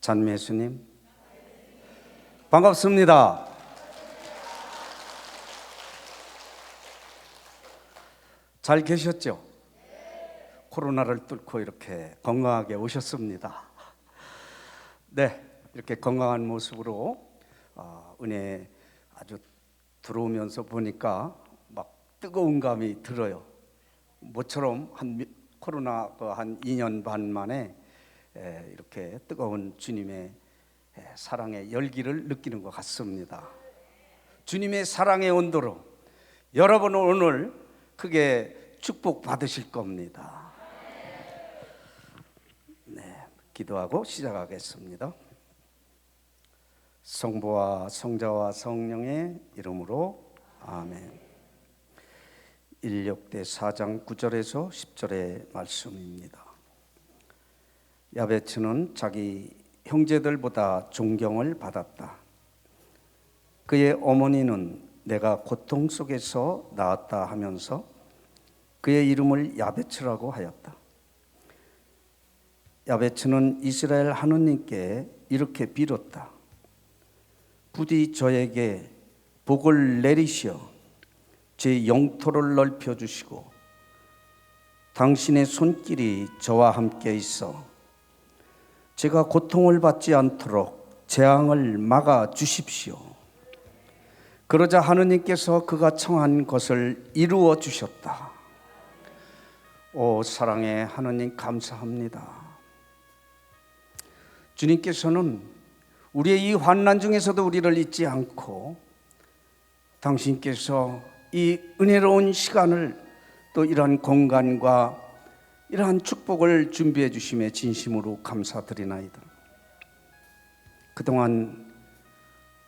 잔매수님 반갑습니다. 잘 계셨죠? 코로나를 뚫고 이렇게 건강하게 오셨습니다. 네, 이렇게 건강한 모습으로 은혜 아주 들어오면서 보니까 막 뜨거운 감이 들어요. 모처럼 코로나 한 2년 반 만에 이렇게 뜨거운 주님의 사랑의 열기를 느끼는 것 같습니다. 주님의 사랑의 온도로 여러분은 오늘 크게 축복 받으실 겁니다. 네, 기도하고 시작하겠습니다. 성부와 성자와 성령의 이름으로 아멘. 인력대 4장 9절에서 10절의 말씀입니다. 야베츠는 자기 형제들보다 존경을 받았다. 그의 어머니는 내가 고통 속에서 낳았다 하면서 그의 이름을 야베츠라고 하였다. 야베츠는 이스라엘 하느님께 이렇게 빌었다. 부디 저에게 복을 내리시어 제 영토를 넓혀주시고 당신의 손길이 저와 함께 있어 제가 고통을 받지 않도록 재앙을 막아 주십시오. 그러자 하느님께서 그가 청한 것을 이루어 주셨다. 오 사랑의 하느님 감사합니다. 주님께서는 우리의 이 환난 중에서도 우리를 잊지 않고 당신께서 이 은혜로운 시간을 또 이러한 공간과 이러한 축복을 준비해 주심에 진심으로 감사드리나이다. 그동안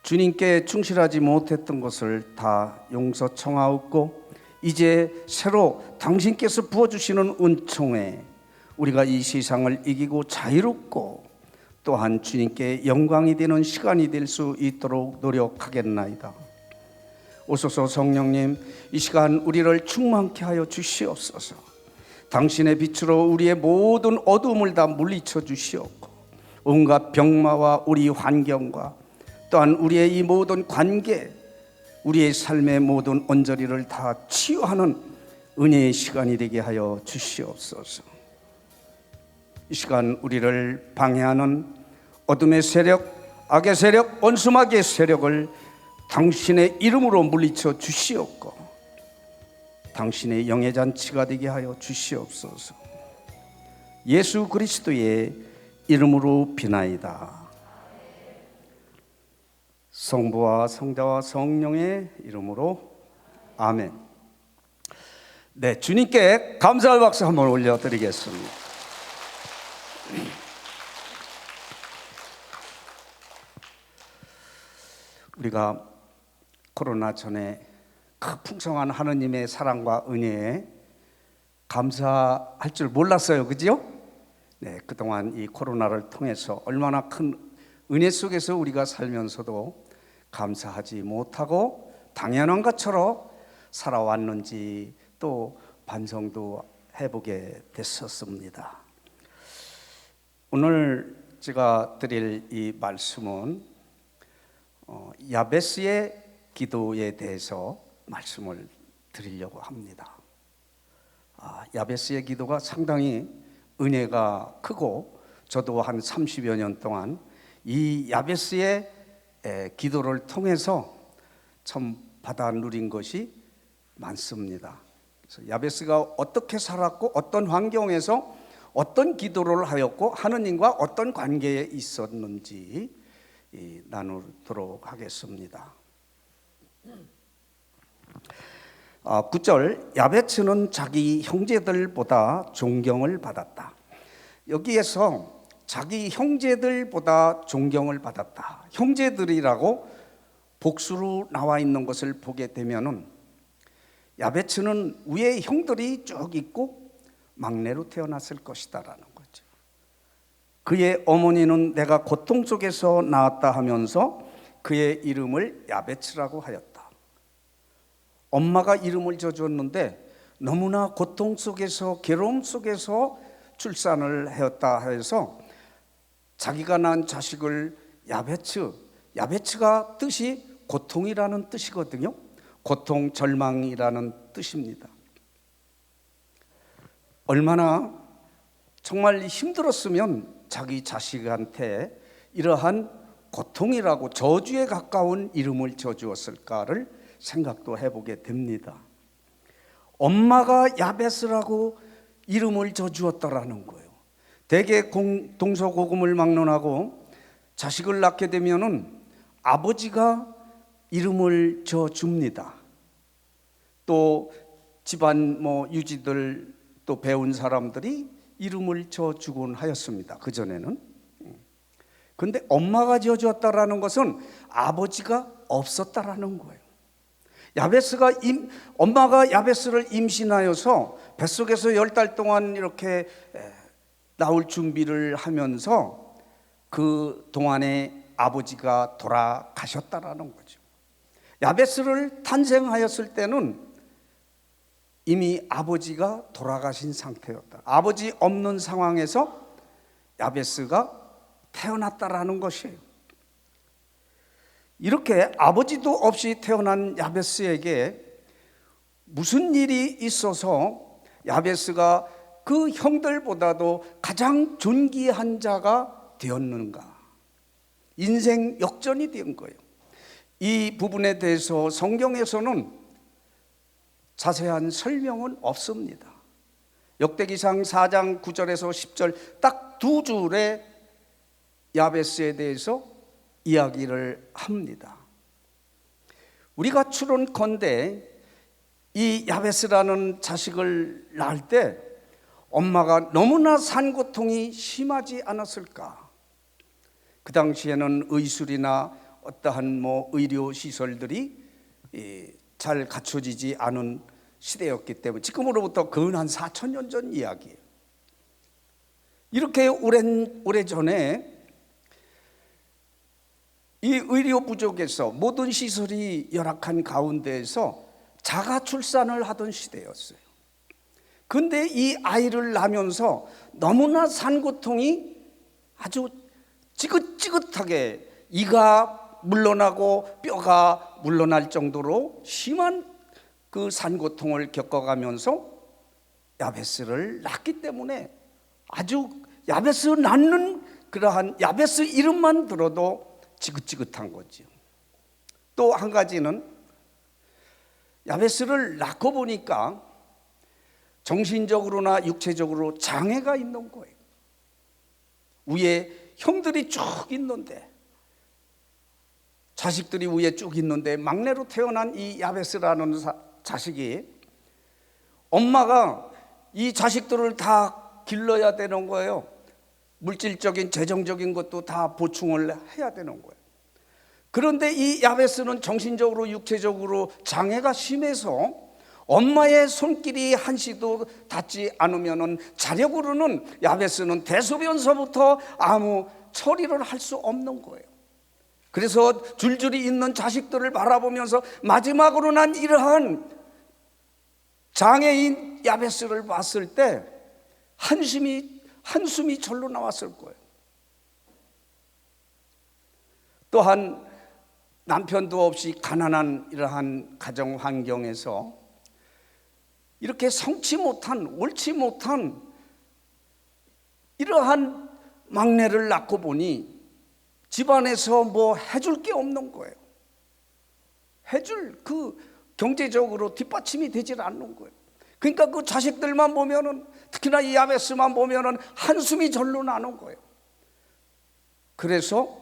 주님께 충실하지 못했던 것을 다 용서 청하옵고 이제 새로 당신께서 부어주시는 은총에 우리가 이 세상을 이기고 자유롭고 또한 주님께 영광이 되는 시간이 될 수 있도록 노력하겠나이다. 오소서 성령님, 이 시간 우리를 충만케 하여 주시옵소서. 당신의 빛으로 우리의 모든 어두움을 다 물리쳐 주시옵고 온갖 병마와 우리 환경과 또한 우리의 이 모든 관계, 우리의 삶의 모든 언저리를 다 치유하는 은혜의 시간이 되게 하여 주시옵소서. 이 시간 우리를 방해하는 어둠의 세력, 악의 세력, 원수마귀의 세력을 당신의 이름으로 물리쳐 주시옵고 당신의 영의 잔치가 되게 하여 주시옵소서. 예수 그리스도의 이름으로 비나이다. 성부와 성자와 성령의 이름으로 아멘. 네, 주님께 감사의 박수 한번 올려드리겠습니다. 우리가 코로나 전에 그 풍성한 하느님의 사랑과 은혜에 감사할 줄 몰랐어요. 그죠? 네, 그동안 이 코로나를 통해서 얼마나 큰 은혜 속에서 우리가 살면서도 감사하지 못하고 당연한 것처럼 살아왔는지 또 반성도 해보게 됐었습니다. 오늘 제가 드릴 이 말씀은 야베스의 기도에 대해서 말씀을 드리려고 합니다. 야베스의 기도가 상당히 은혜가 크고 저도 한 30여 년 동안 이 야베스의 기도를 통해서 참 받아 누린 것이 많습니다. 그래서 야베스가 어떻게 살았고 어떤 환경에서 어떤 기도를 하였고 하느님과 어떤 관계에 있었는지 나누도록 하겠습니다. 9절, 야베츠는 자기 형제들보다 존경을 받았다. 여기에서 자기 형제들보다 존경을 받았다, 형제들이라고 복수로 나와 있는 것을 보게 되면은 야베츠는 위에 형들이 쭉 있고 막내로 태어났을 것이다라는 거죠. 그의 어머니는 내가 고통 속에서 낳았다 하면서 그의 이름을 야베츠라고 하였다. 엄마가 이름을 져줬는데 너무나 고통 속에서 괴로움 속에서 출산을 하였다 해서 자기가 낳은 자식을 야베츠가 뜻이 고통이라는 뜻이거든요. 고통, 절망이라는 뜻입니다. 얼마나 정말 힘들었으면 자기 자식한테 이러한 고통이라고 저주에 가까운 이름을 지어주었을까를 생각도 해보게 됩니다. 엄마가 야베스라고 이름을 지어주었다라는 거예요. 대개 동서고금을 막론하고 자식을 낳게 되면은 아버지가 이름을 지어줍니다. 또 집안 유지들 또 배운 사람들이 이름을 지어주곤 하였습니다. 그전에는. 근데 엄마가 지어주었다라는 것은 아버지가 없었다라는 거예요. 엄마가 야베스를 임신하여서 뱃속에서 10달 동안 이렇게 나올 준비를 하면서 그 동안에 아버지가 돌아가셨다라는 거죠. 야베스를 탄생하였을 때는 이미 아버지가 돌아가신 상태였다. 아버지 없는 상황에서 야베스가 태어났다라는 것이에요. 이렇게 아버지도 없이 태어난 야베스에게 무슨 일이 있어서 야베스가 그 형들보다도 가장 존귀한 자가 되었는가? 인생 역전이 된 거예요. 이 부분에 대해서 성경에서는 자세한 설명은 없습니다. 역대기상 4장 9절에서 10절 딱 두 줄의 야베스에 대해서 이야기를 합니다. 우리가 추론컨대 이 야베스라는 자식을 낳을 때 엄마가 너무나 산고통이 심하지 않았을까? 그 당시에는 의술이나 어떠한 의료 시설들이 잘 갖춰지지 않은 시대였기 때문에 지금으로부터 근 한 4,000년 전 이야기예요. 이렇게 오래전에 이 의료 부족에서 모든 시설이 열악한 가운데에서 자가 출산을 하던 시대였어요. 근데 이 아이를 낳으면서 너무나 산고통이 아주 지긋지긋하게 이가 물러나고 뼈가 물러날 정도로 심한 그 산고통을 겪어가면서 야베스를 낳기 때문에 아주 야베스 낳는 그러한 야베스 이름만 들어도 지긋지긋한 거죠. 또 한 가지는 야베스를 낳고 보니까 정신적으로나 육체적으로 장애가 있는 거예요. 위에 형들이 쭉 있는데 자식들이 위에 쭉 있는데 막내로 태어난 이 야베스라는 자식이 엄마가 이 자식들을 다 길러야 되는 거예요. 물질적인 재정적인 것도 다 보충을 해야 되는 거예요. 그런데 이 야베스는 정신적으로 육체적으로 장애가 심해서 엄마의 손길이 한시도 닿지 않으면 자력으로는 야베스는 대소변서부터 아무 처리를 할 수 없는 거예요. 그래서 줄줄이 있는 자식들을 바라보면서 마지막으로 난 이러한 장애인 야베스를 봤을 때 한숨이 절로 나왔을 거예요. 또한 남편도 없이 가난한 이러한 가정 환경에서 이렇게 성치 못한 옳지 못한 이러한 막내를 낳고 보니 집안에서 해줄 게 없는 거예요. 해줄 경제적으로 뒷받침이 되질 않는 거예요. 그러니까 그 자식들만 보면은 특히나 이 야베스만 보면은 한숨이 절로 나는 거예요. 그래서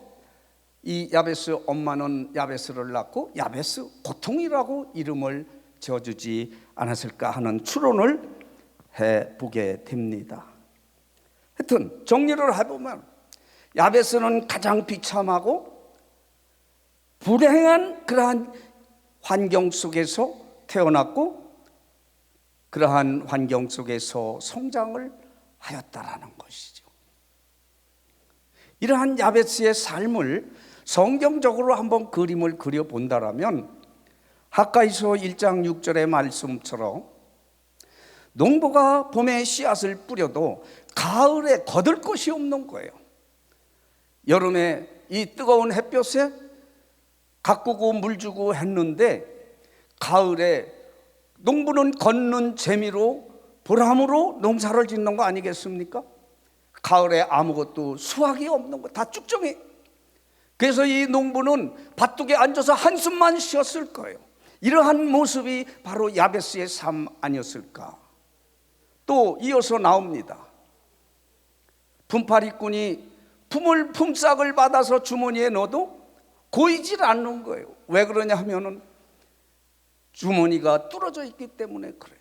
이 야베스 엄마는 야베스를 낳고 야베스 고통이라고 이름을 지어주지 않았을까 하는 추론을 해보게 됩니다. 하여튼 정리를 해보면 야베스는 가장 비참하고 불행한 그러한 환경 속에서 태어났고 그러한 환경 속에서 성장을 하였다라는 것이죠. 이러한 야베스의 삶을 성경적으로 한번 그림을 그려본다라면 하가이서 1장 6절의 말씀처럼 농부가 봄에 씨앗을 뿌려도 가을에 거둘 것이 없는 거예요. 여름에 이 뜨거운 햇볕에 가꾸고 물 주고 했는데 가을에 농부는 걷는 재미로 보람으로 농사를 짓는 거 아니겠습니까? 가을에 아무것도 수확이 없는 거 다 쭉정해. 그래서 이 농부는 밭둑에 앉아서 한숨만 쉬었을 거예요. 이러한 모습이 바로 야베스의 삶 아니었을까. 또 이어서 나옵니다. 분파리꾼이 품짝을 받아서 주머니에 넣어도 고이질 않는 거예요. 왜 그러냐 하면은 주머니가 뚫어져 있기 때문에 그래요.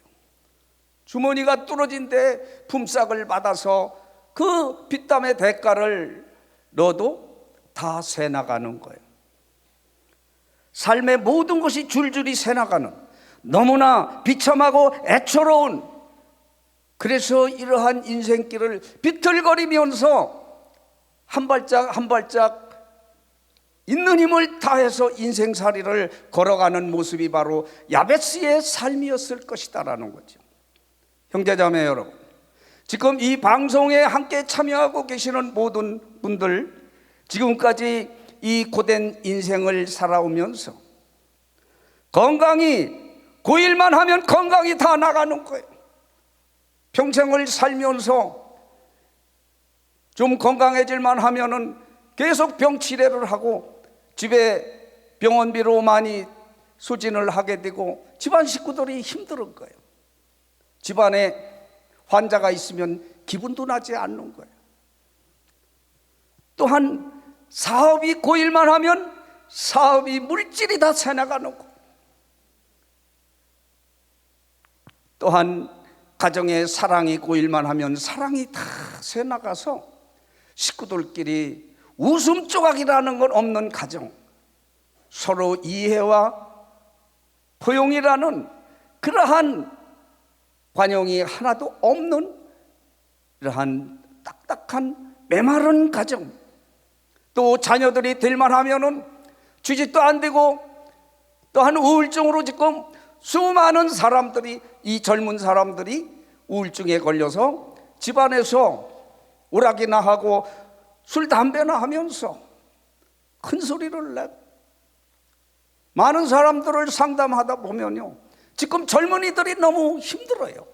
주머니가 뚫어진데 품삯을 받아서 그 빚담의 대가를 넣어도 다 새나가는 거예요. 삶의 모든 것이 줄줄이 새나가는 너무나 비참하고 애처로운, 그래서 이러한 인생길을 비틀거리면서 한 발짝 한 발짝 있는 힘을 다해서 인생살이를 걸어가는 모습이 바로 야베스의 삶이었을 것이다라는 거죠. 형제자매 여러분, 지금 이 방송에 함께 참여하고 계시는 모든 분들, 지금까지 이 고된 인생을 살아오면서 건강이 고일만 하면 건강이 다 나가는 거예요. 평생을 살면서 좀 건강해질만 하면은 계속 병 치료를 하고 집에 병원비로 많이 소진을 하게 되고 집안 식구들이 힘든 거예요. 집안에 환자가 있으면 기분도 나지 않는 거예요. 또한 사업이 고일만 하면 사업이 물질이 다 새나가는 거예요. 또한 가정의 사랑이 고일만 하면 사랑이 다 새나가서 식구들끼리 웃음 조각이라는 건 없는 가정, 서로 이해와 포용이라는 그러한 관용이 하나도 없는 이러한 딱딱한 메마른 가정, 또 자녀들이 될만 하면은 취직도 안 되고 또한 우울증으로 지금 수많은 사람들이, 이 젊은 사람들이 우울증에 걸려서 집안에서 오락이나 하고 술 담배나 하면서 큰 소리를 내고, 많은 사람들을 상담하다 보면요, 지금 젊은이들이 너무 힘들어요.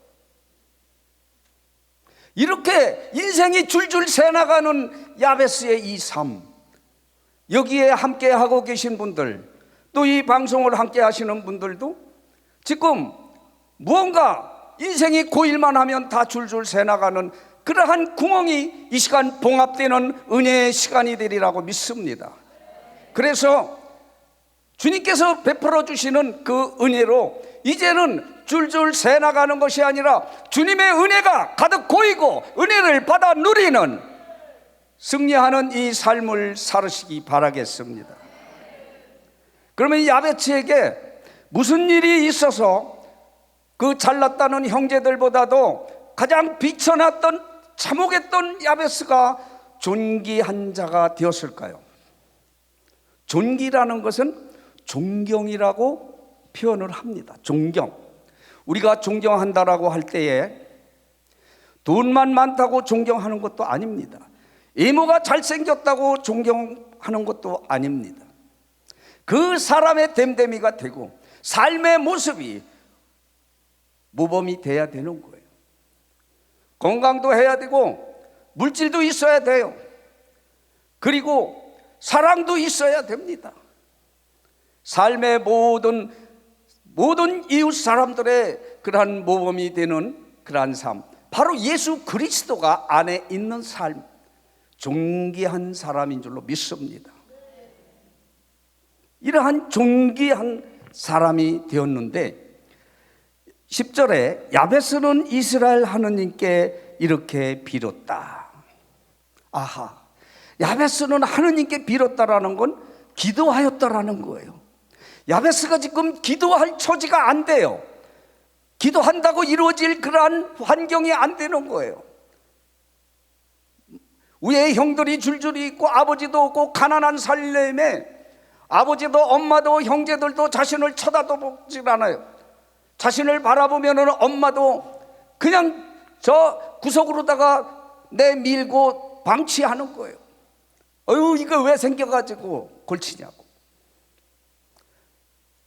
이렇게 인생이 줄줄 새나가는 야베스의 이 삶, 여기에 함께 하고 계신 분들, 또 이 방송을 함께 하시는 분들도 지금 무언가 인생이 고일만 하면 다 줄줄 새나가는 그러한 구멍이 이 시간 봉합되는 은혜의 시간이 되리라고 믿습니다. 그래서 주님께서 베풀어 주시는 그 은혜로 이제는 줄줄 새나가는 것이 아니라 주님의 은혜가 가득 고이고 은혜를 받아 누리는, 승리하는 이 삶을 살으시기 바라겠습니다. 그러면 야베스에게 무슨 일이 있어서 그 잘났다는 형제들보다도 가장 비천했던 참혹했던 야베스가 존귀한 자가 되었을까요? 존귀라는 것은 존경이라고 표현을 합니다. 존경. 우리가 존경한다라고 할 때에 돈만 많다고 존경하는 것도 아닙니다. 이모가 잘생겼다고 존경하는 것도 아닙니다. 그 사람의 됨됨이가 되고 삶의 모습이 모범이 돼야 되는 거예요. 건강도 해야 되고 물질도 있어야 돼요. 그리고 사랑도 있어야 됩니다. 삶의 모든 이웃 사람들의 그러한 모범이 되는 그러한 삶, 바로 예수 그리스도가 안에 있는 삶, 존귀한 사람인 줄로 믿습니다. 이러한 존귀한 사람이 되었는데 10절에 야베스는 이스라엘 하느님께 이렇게 빌었다. 아하, 야베스는 하느님께 빌었다라는 건 기도하였다라는 거예요. 야베스가 지금 기도할 처지가 안 돼요. 기도한다고 이루어질 그러한 환경이 안 되는 거예요. 위에 형들이 줄줄이 있고 아버지도 없고 가난한 살림에 아버지도 엄마도 형제들도 자신을 쳐다보질 않아요. 자신을 바라보면 엄마도 그냥 저 구석으로다가 내밀고 방치하는 거예요. 어휴, 이거 왜 생겨가지고 골치냐고.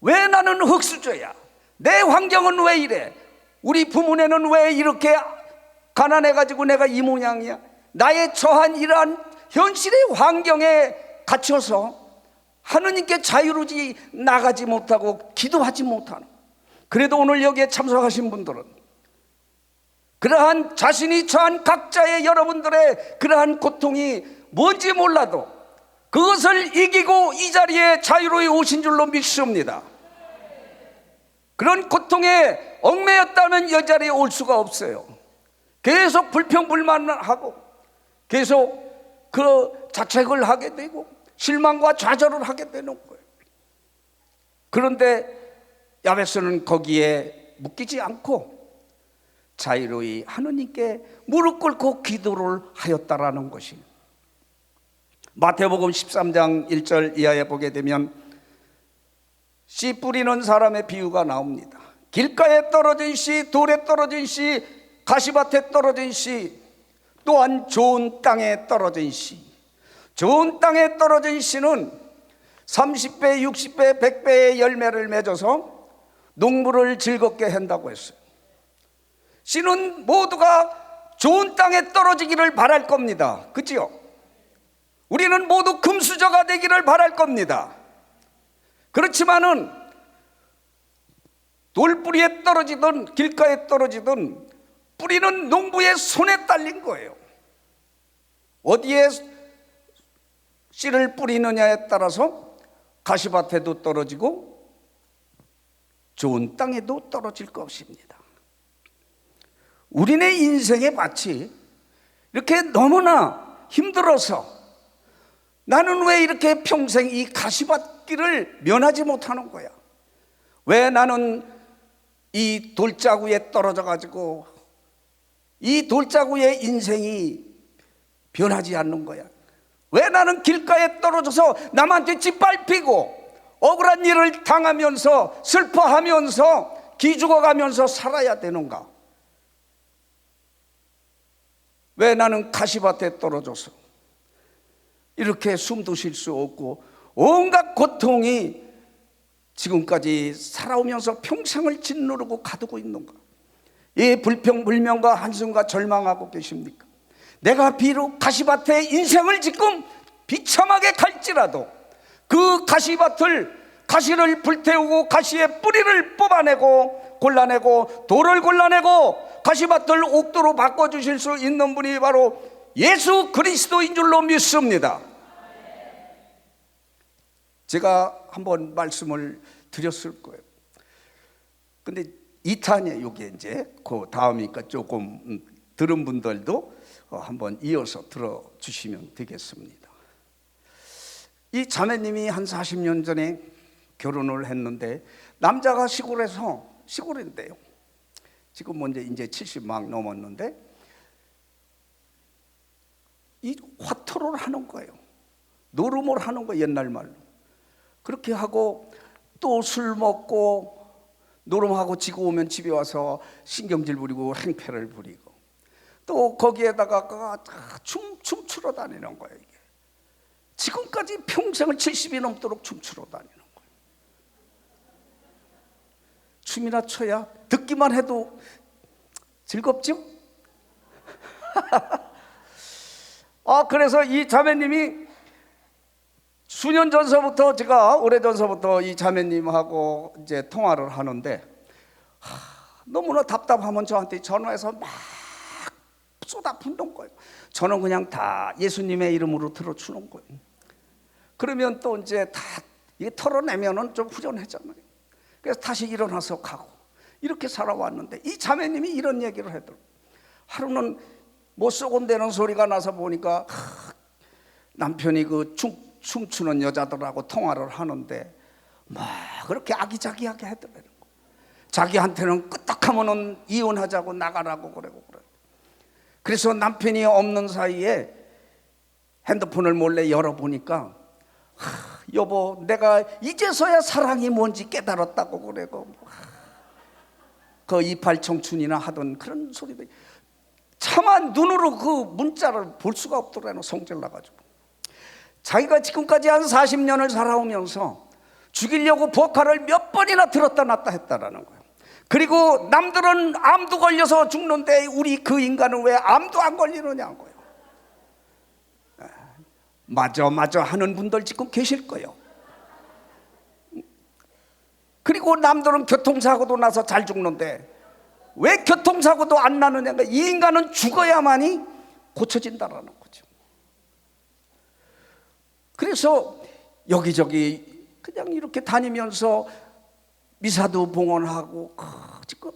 왜 나는 흙수저야? 내 환경은 왜 이래? 우리 부모네는 왜 이렇게 가난해가지고 내가 이 모양이야? 나의 처한 이러한 현실의 환경에 갇혀서 하느님께 자유로지 나가지 못하고 기도하지 못하는, 그래도 오늘 여기에 참석하신 분들은 그러한 자신이 처한 각자의 여러분들의 그러한 고통이 뭔지 몰라도 그것을 이기고 이 자리에 자유로이 오신 줄로 믿습니다. 그런 고통에 얽매였다면 이 자리에 올 수가 없어요. 계속 불평불만하고 계속 그 자책을 하게 되고 실망과 좌절을 하게 되는 거예요. 그런데 야베스는 거기에 묶이지 않고 자유로이 하느님께 무릎 꿇고 기도를 하였다라는 것이, 마태복음 13장 1절 이하에 보게 되면 씨 뿌리는 사람의 비유가 나옵니다. 길가에 떨어진 씨, 돌에 떨어진 씨, 가시밭에 떨어진 씨, 또한 좋은 땅에 떨어진 씨. 좋은 땅에 떨어진 씨는 30배, 60배, 100배의 열매를 맺어서 농부를 즐겁게 한다고 했어요. 씨는 모두가 좋은 땅에 떨어지기를 바랄 겁니다. 그치요? 우리는 모두 금수저가 되기를 바랄 겁니다. 그렇지만은 돌뿌리에 떨어지든 길가에 떨어지든 뿌리는 농부의 손에 딸린 거예요. 어디에 씨를 뿌리느냐에 따라서 가시밭에도 떨어지고 좋은 땅에도 떨어질 것입니다. 우리네 인생의 밭이 이렇게 너무나 힘들어서 나는 왜 이렇게 평생 이 가시밭길을 면하지 못하는 거야? 왜 나는 이 돌자구에 떨어져 가지고 이 돌자구의 인생이 변하지 않는 거야? 왜 나는 길가에 떨어져서 남한테 짓밟히고 억울한 일을 당하면서 슬퍼하면서 기죽어가면서 살아야 되는가? 왜 나는 가시밭에 떨어져서 이렇게 숨도 쉴 수 없고 온갖 고통이 지금까지 살아오면서 평생을 짓누르고 가두고 있는가? 이 불평불명과 한숨과 절망하고 계십니까? 내가 비록 가시밭에 인생을 지금 비참하게 갈지라도 그 가시를 불태우고 가시의 뿌리를 뽑아내고 골라내고 돌을 골라내고 가시밭을 옥도로 바꿔주실 수 있는 분이 바로 예수 그리스도인 줄로 믿습니다. 제가 한번 말씀을 드렸을 거예요. 근데 2탄이에요. 이게 이제 그 다음이니까 조금 들은 분들도 한번 이어서 들어주시면 되겠습니다. 이 자매님이 한 40년 전에 결혼을 했는데 남자가 시골인데요. 지금 이제 70 막 넘었는데 이 화토를 하는 거예요. 노름을 하는 거예요. 옛날 말로. 그렇게 하고 또 술 먹고 노름하고 지고 오면 집에 와서 신경질 부리고 행패를 부리고 또 거기에다가 춤추러 다니는 거예요. 이게 지금까지 평생을 70이 넘도록 춤추러 다니는 거예요. 춤이나 춰야 듣기만 해도 즐겁죠? 그래서 이 자매님이 수년 전서부터, 제가 오래전서부터 이 자매님하고 이제 통화를 하는데 너무나 답답하면 저한테 전화해서 막 쏟아붓는 거예요. 저는 그냥 다 예수님의 이름으로 들어주는 거예요. 그러면 또 이제 다 이게 털어내면은 좀 후련하잖아요. 그래서 다시 일어나서 가고 이렇게 살아왔는데 이 자매님이 이런 얘기를 하더라고요. 하루는 뭐 쏘곤대는 소리가 나서 보니까 남편이 그 춤추는 여자들하고 통화를 하는데 막 그렇게 아기자기하게 하더라고요. 자기한테는 끄떡하면은 이혼하자고 나가라고 그러고 그래. 그래서 남편이 없는 사이에 핸드폰을 몰래 열어보니까 여보, 내가 이제서야 사랑이 뭔지 깨달았다고 그러고 그 이팔 청춘이나 하던 그런 소리도 차마 눈으로 그 문자를 볼 수가 없더라고요. 성질 나가지고. 자기가 지금까지 한 40년을 살아오면서 죽이려고 보카를 몇 번이나 들었다 놨다 했다라는 거예요. 그리고 남들은 암도 걸려서 죽는데 우리 그 인간은 왜 암도 안 걸리느냐고요. 맞아 하는 분들 지금 계실 거예요. 그리고 남들은 교통사고도 나서 잘 죽는데 왜 교통사고도 안 나느냐. 이 인간은 죽어야만이 고쳐진다라는 거죠. 그래서 여기저기 그냥 이렇게 다니면서 미사도 봉헌하고 지금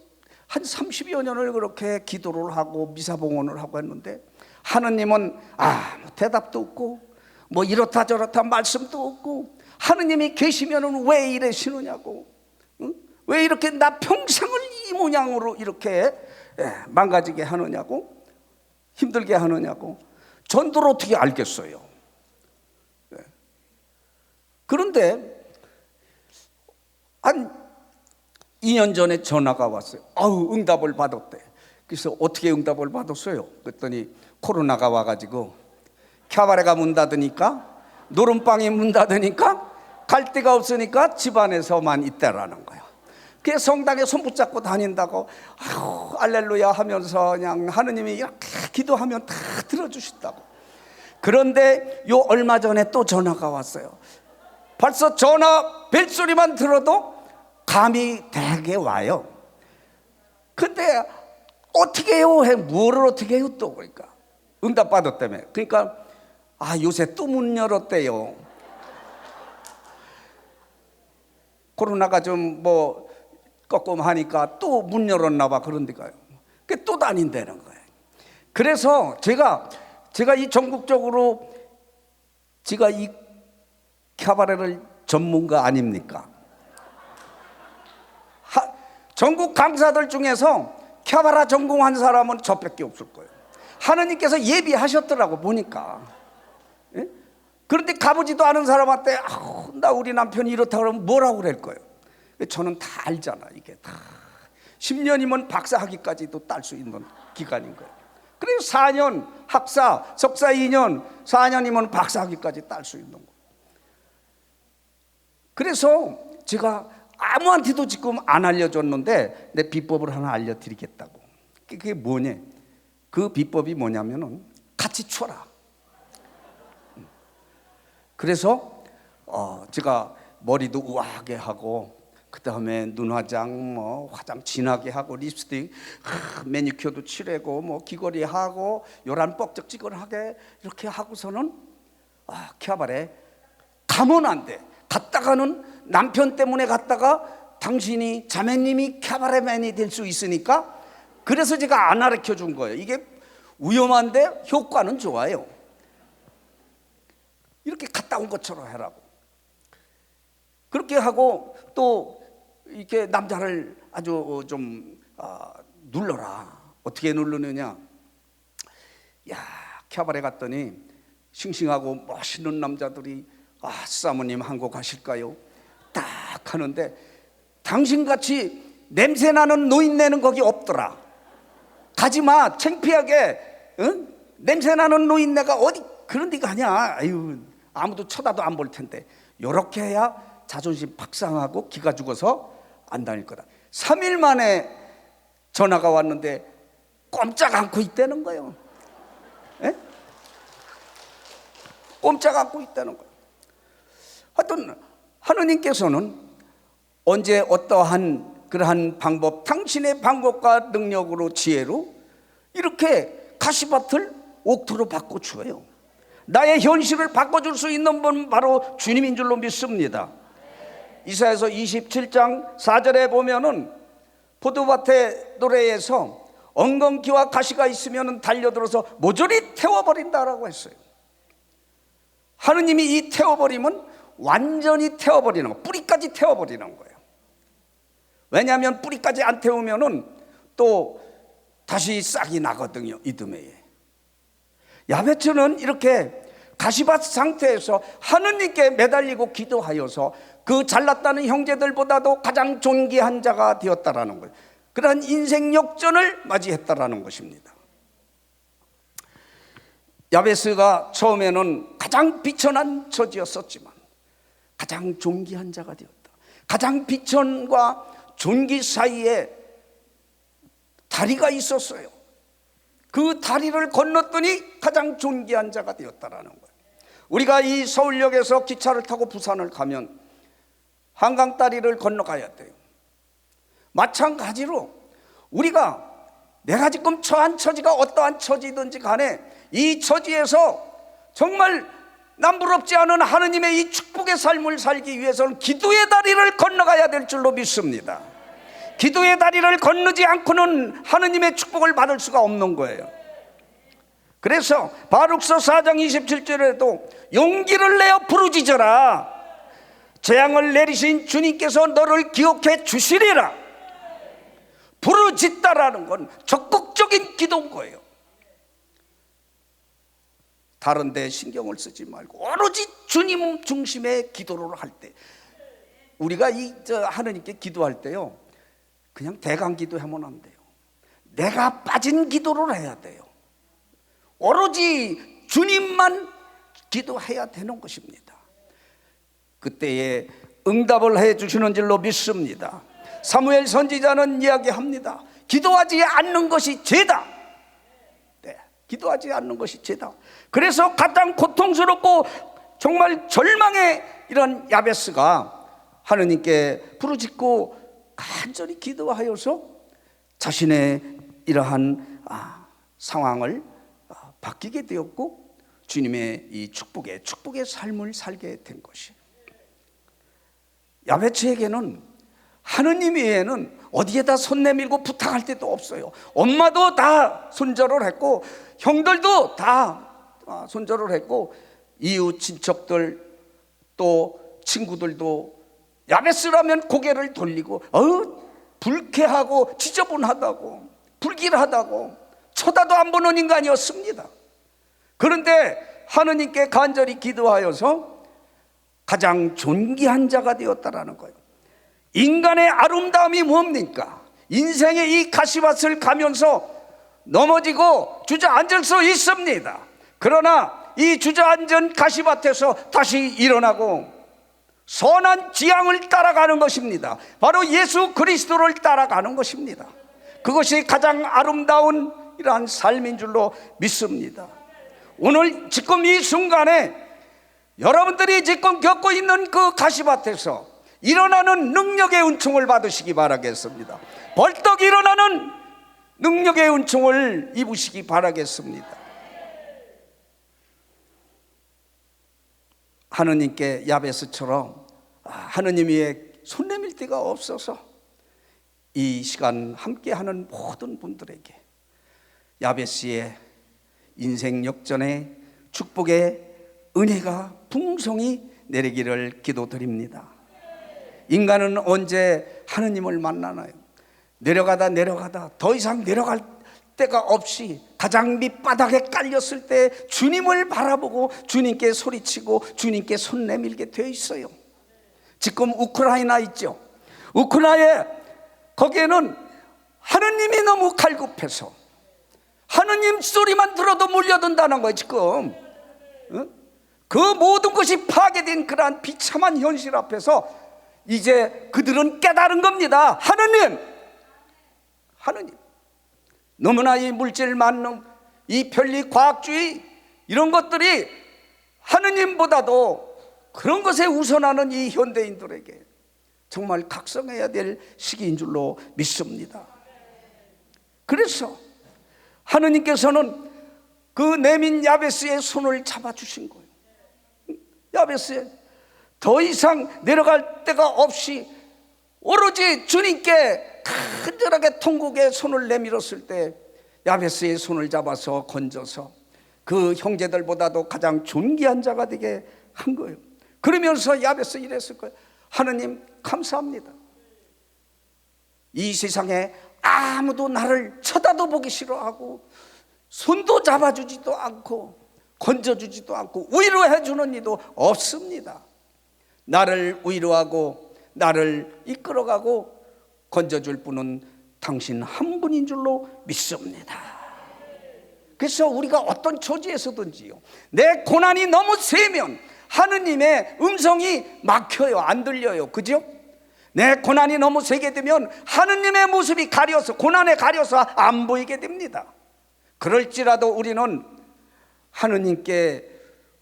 한 30여 년을 그렇게 기도를 하고 미사 봉헌을 하고 했는데 하느님은 아무 대답도 없고 뭐 이렇다 저렇다 말씀도 없고 하느님이 계시면은 왜 이러시느냐고, 응? 왜 이렇게 나 평생을 이 모양으로 이렇게 망가지게 하느냐고, 힘들게 하느냐고. 전도를 어떻게 알겠어요? 그런데 한 2년 전에 전화가 왔어요. 응답을 받았대. 그래서 어떻게 응답을 받았어요? 그랬더니 코로나가 와가지고 캬바레가 문 닫으니까, 노름방이 문 닫으니까 갈 데가 없으니까 집안에서만 있다라는 거예요. 그래서 성당에 손 붙잡고 다닌다고 알렐루야 하면서 그냥 하느님이 이렇게 기도하면 다 들어주신다고. 그런데 요 얼마 전에 또 전화가 왔어요. 벌써 전화 벨소리만 들어도 감이 되게 와요. 근데 어떻게 해요? 뭐를 어떻게 해요? 또 그러니까 응답 받았다며. 그러니까 요새 또 문 열었대요. 코로나가 좀 뭐 꺾음하니까 또 문 열었나 봐. 그런 데가요. 그 또 다닌다는 거예요. 그래서 제가 이 전국적으로 제가 이 캬바레를 전문가 아닙니까? 전국 강사들 중에서 캬바라 전공한 사람은 저밖에 없을 거예요. 하느님께서 예비하셨더라고 보니까. 예? 그런데 가보지도 않은 사람한테 나 우리 남편이 이렇다 그러면 뭐라고 그럴 거예요? 저는 다 알잖아. 이게 다 10년이면 박사학위까지도 딸 수 있는 기간인 거예요. 그래서 4년 학사, 석사 2년, 4년이면 박사학위까지 딸 수 있는 거예요. 그래서 제가 아무한테도 지금 안 알려줬는데 내 비법을 하나 알려드리겠다고. 그게 뭐냐? 그 비법이 뭐냐면은 같이 추어라. 그래서 제가 머리도 우아하게 하고, 그 다음에 눈화장 뭐 화장 진하게 하고, 립스틱 매니큐어도 칠하고 뭐 귀걸이 하고 요란 뻑적지근하게 이렇게 하고서는 캬바레 가면 안 돼. 갔다가는 남편 때문에 갔다가 당신이 자매님이 캬바레맨이 될 수 있으니까, 그래서 제가 안 가르쳐 준 거예요. 이게 위험한데 효과는 좋아요. 이렇게 갔다 온 것처럼 해라고. 그렇게 하고 또 이렇게 남자를 아주 좀 눌러라. 어떻게 누르느냐? 캬바레 갔더니 싱싱하고 멋있는 남자들이 사모님 한국 가실까요? 딱 하는데 당신같이 냄새나는 노인네는 거기 없더라. 가지마, 창피하게. 응? 냄새나는 노인네가 어디 그런 데가 아니야. 아유, 아무도 쳐다도 안 볼 텐데. 요렇게 해야 자존심 박상하고 기가 죽어서 안 다닐 거다. 3일 만에 전화가 왔는데 꼼짝 않고 있다는 거예요. 에? 꼼짝 않고 있다는 거예요. 하여튼 하느님께서는 언제 어떠한 그러한 방법, 당신의 방법과 능력으로 지혜로 이렇게 가시밭을 옥토로 바꿔주어요. 나의 현실을 바꿔줄 수 있는 분 바로 주님인 줄로 믿습니다. 이사야서 27장 4절에 보면은 포도밭의 노래에서 엉겅퀴와 가시가 있으면 달려들어서 모조리 태워버린다라고 했어요. 하느님이 이 태워버리면 완전히 태워버리는 거, 뿌리까지 태워버리는 거예요. 왜냐하면 뿌리까지 안 태우면은 또 다시 싹이 나거든요. 이듬해에. 야베츠는 이렇게 가시밭 상태에서 하느님께 매달리고 기도하여서 그 잘났다는 형제들보다도 가장 존귀한 자가 되었다라는 거예요. 그러한 인생 역전을 맞이했다라는 것입니다. 야베스가 처음에는 가장 비천한 처지였었지만 가장 존귀한 자가 되었다. 가장 비천과 존귀 사이에 다리가 있었어요. 그 다리를 건넜더니 가장 존귀한 자가 되었다라는 거예요. 우리가 이 서울역에서 기차를 타고 부산을 가면 한강다리를 건너가야 돼요. 마찬가지로 우리가 내가 지금 처한 처지가 어떠한 처지든지 간에 이 처지에서 정말 남부럽지 않은 하느님의 이 축복의 삶을 살기 위해서는 기도의 다리를 건너가야 될 줄로 믿습니다. 기도의 다리를 건너지 않고는 하느님의 축복을 받을 수가 없는 거예요. 그래서 바룩서 4장 27절에도 용기를 내어 부르짖어라. 재앙을 내리신 주님께서 너를 기억해 주시리라. 부르짖다라는 건 적극적인 기도인 거예요. 다른 데 신경을 쓰지 말고 오로지 주님 중심의 기도를 할 때, 우리가 하느님께 기도할 때요, 그냥 대강 기도하면 안 돼요. 내가 빠진 기도를 해야 돼요. 오로지 주님만 기도해야 되는 것입니다. 그때에 응답을 해 주시는 줄로 믿습니다. 사무엘 선지자는 이야기합니다. 기도하지 않는 것이 죄다. 네, 기도하지 않는 것이 죄다. 그래서 가장 고통스럽고 정말 절망의 이런 야베스가 하느님께 부르짖고 간절히 기도하여서 자신의 이러한 상황을 바뀌게 되었고 주님의 이 축복의 삶을 살게 된 것이, 야베스에게는 하느님 외에는 어디에다 손 내밀고 부탁할 데도 없어요. 엄마도 다 손절을 했고 형들도 다 손절을 했고 이웃 친척들 또 친구들도 야베스라면 고개를 돌리고 불쾌하고 지저분하다고 불길하다고 쳐다도 안 보는 인간이었습니다. 그런데 하느님께 간절히 기도하여서 가장 존귀한 자가 되었다라는 거예요. 인간의 아름다움이 뭡니까? 인생의 이 가시밭을 가면서 넘어지고 주저앉을 수 있습니다. 그러나 이 주저앉은 가시밭에서 다시 일어나고 선한 지향을 따라가는 것입니다. 바로 예수 그리스도를 따라가는 것입니다. 그것이 가장 아름다운 이러한 삶인 줄로 믿습니다. 오늘 지금 이 순간에 여러분들이 지금 겪고 있는 그 가시밭에서 일어나는 능력의 은총을 받으시기 바라겠습니다. 벌떡 일어나는 능력의 은총을 입으시기 바라겠습니다. 하느님께 야베스처럼 하느님 위에 손 내밀 데가 없어서 이 시간 함께하는 모든 분들에게 야베스의 인생 역전의 축복의 은혜가 풍성히 내리기를 기도드립니다. 인간은 언제 하느님을 만나나요? 내려가다 더 이상 내려갈 데가 없이 가장 밑바닥에 깔렸을 때 주님을 바라보고 주님께 소리치고 주님께 손 내밀게 되어 있어요. 지금 우크라이나 있죠. 우크라이나에 거기에는 하느님이 너무 갈급해서 하느님 소리만 들어도 몰려든다는 거예요. 지금 그 모든 것이 파괴된 그러한 비참한 현실 앞에서 이제 그들은 깨달은 겁니다. 하느님 너무나 이 물질 만능, 이 편리 과학주의 이런 것들이 하느님보다도 그런 것에 우선하는 이 현대인들에게 정말 각성해야 될 시기인 줄로 믿습니다. 그래서 하느님께서는 그 내민 야베스의 손을 잡아주신 거예요. 야베스에 더 이상 내려갈 데가 없이 오로지 주님께 간절하게 통곡의 손을 내밀었을 때 야베스의 손을 잡아서 건져서 그 형제들보다도 가장 존귀한 자가 되게 한 거예요. 그러면서 야베스 이랬을 거예요. 하느님 감사합니다. 이 세상에 아무도 나를 쳐다도 보기 싫어하고 손도 잡아주지도 않고 건져주지도 않고 위로해 주는 이도 없습니다. 나를 위로하고 나를 이끌어가고 건져줄 분은 당신 한 분인 줄로 믿습니다. 그래서 우리가 어떤 처지에서든지요, 내 고난이 너무 세면 하느님의 음성이 막혀요. 안 들려요. 그죠? 내 고난이 너무 세게 되면 하느님의 모습이 가려서, 고난에 가려서 안 보이게 됩니다. 그럴지라도 우리는 하느님께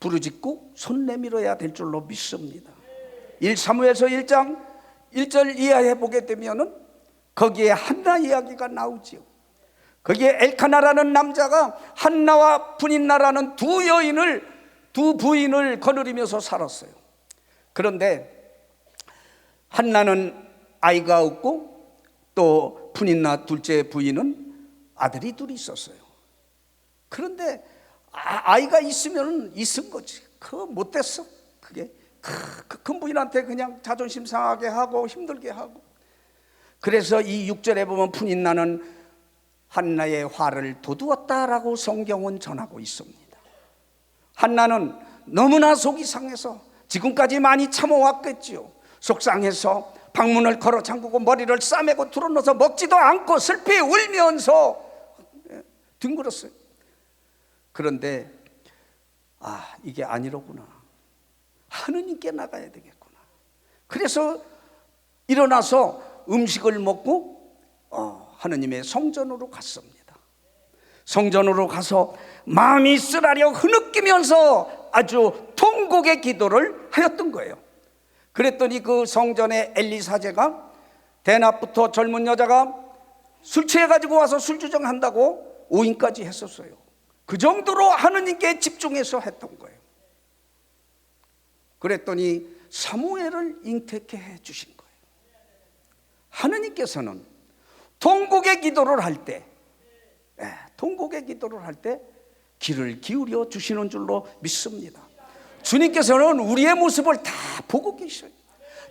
부르짖고 손 내밀어야 될 줄로 믿습니다. 1사무엘서 1장 1절 이하에 보게 되면은 거기에 한나 이야기가 나오지요. 거기에 엘카나라는 남자가 한나와 분인나라는 두 부인을 거느리면서 살았어요. 그런데 한나는 아이가 없고 또 분인나 둘째 부인은 아들이 둘이 있었어요. 그런데 아이가 있으면 있은 거지. 그거 못됐어. 그게 그 큰 부인한테 그냥 자존심 상하게 하고 힘들게 하고. 그래서 이 6절에 보면 분인나는 한나의 화를 돋우었다라고 성경은 전하고 있습니다. 한나는 너무나 속이 상해서 지금까지 많이 참아왔겠지요. 속상해서 방문을 걸어 잠그고 머리를 싸매고 드러눠서 먹지도 않고 슬피 울면서 뒹굴었어요. 그런데 이게 아니로구나. 하느님께 나가야 되겠구나. 그래서 일어나서 음식을 먹고 하느님의 성전으로 갔습니다. 성전으로 가서 마음이 쓰라려 흐느끼면서 아주 통곡의 기도를 하였던 거예요. 그랬더니 그 성전에 엘리사제가 대낮부터 젊은 여자가 술 취해가지고 와서 술주정한다고 오인까지 했었어요. 그 정도로 하느님께 집중해서 했던 거예요. 그랬더니 사무엘을 잉태케 해 주신 거예요. 하느님께서는 통곡의 기도를 할 때, 귀를 기울여 주시는 줄로 믿습니다. 주님께서는 우리의 모습을 다 보고 계셔요.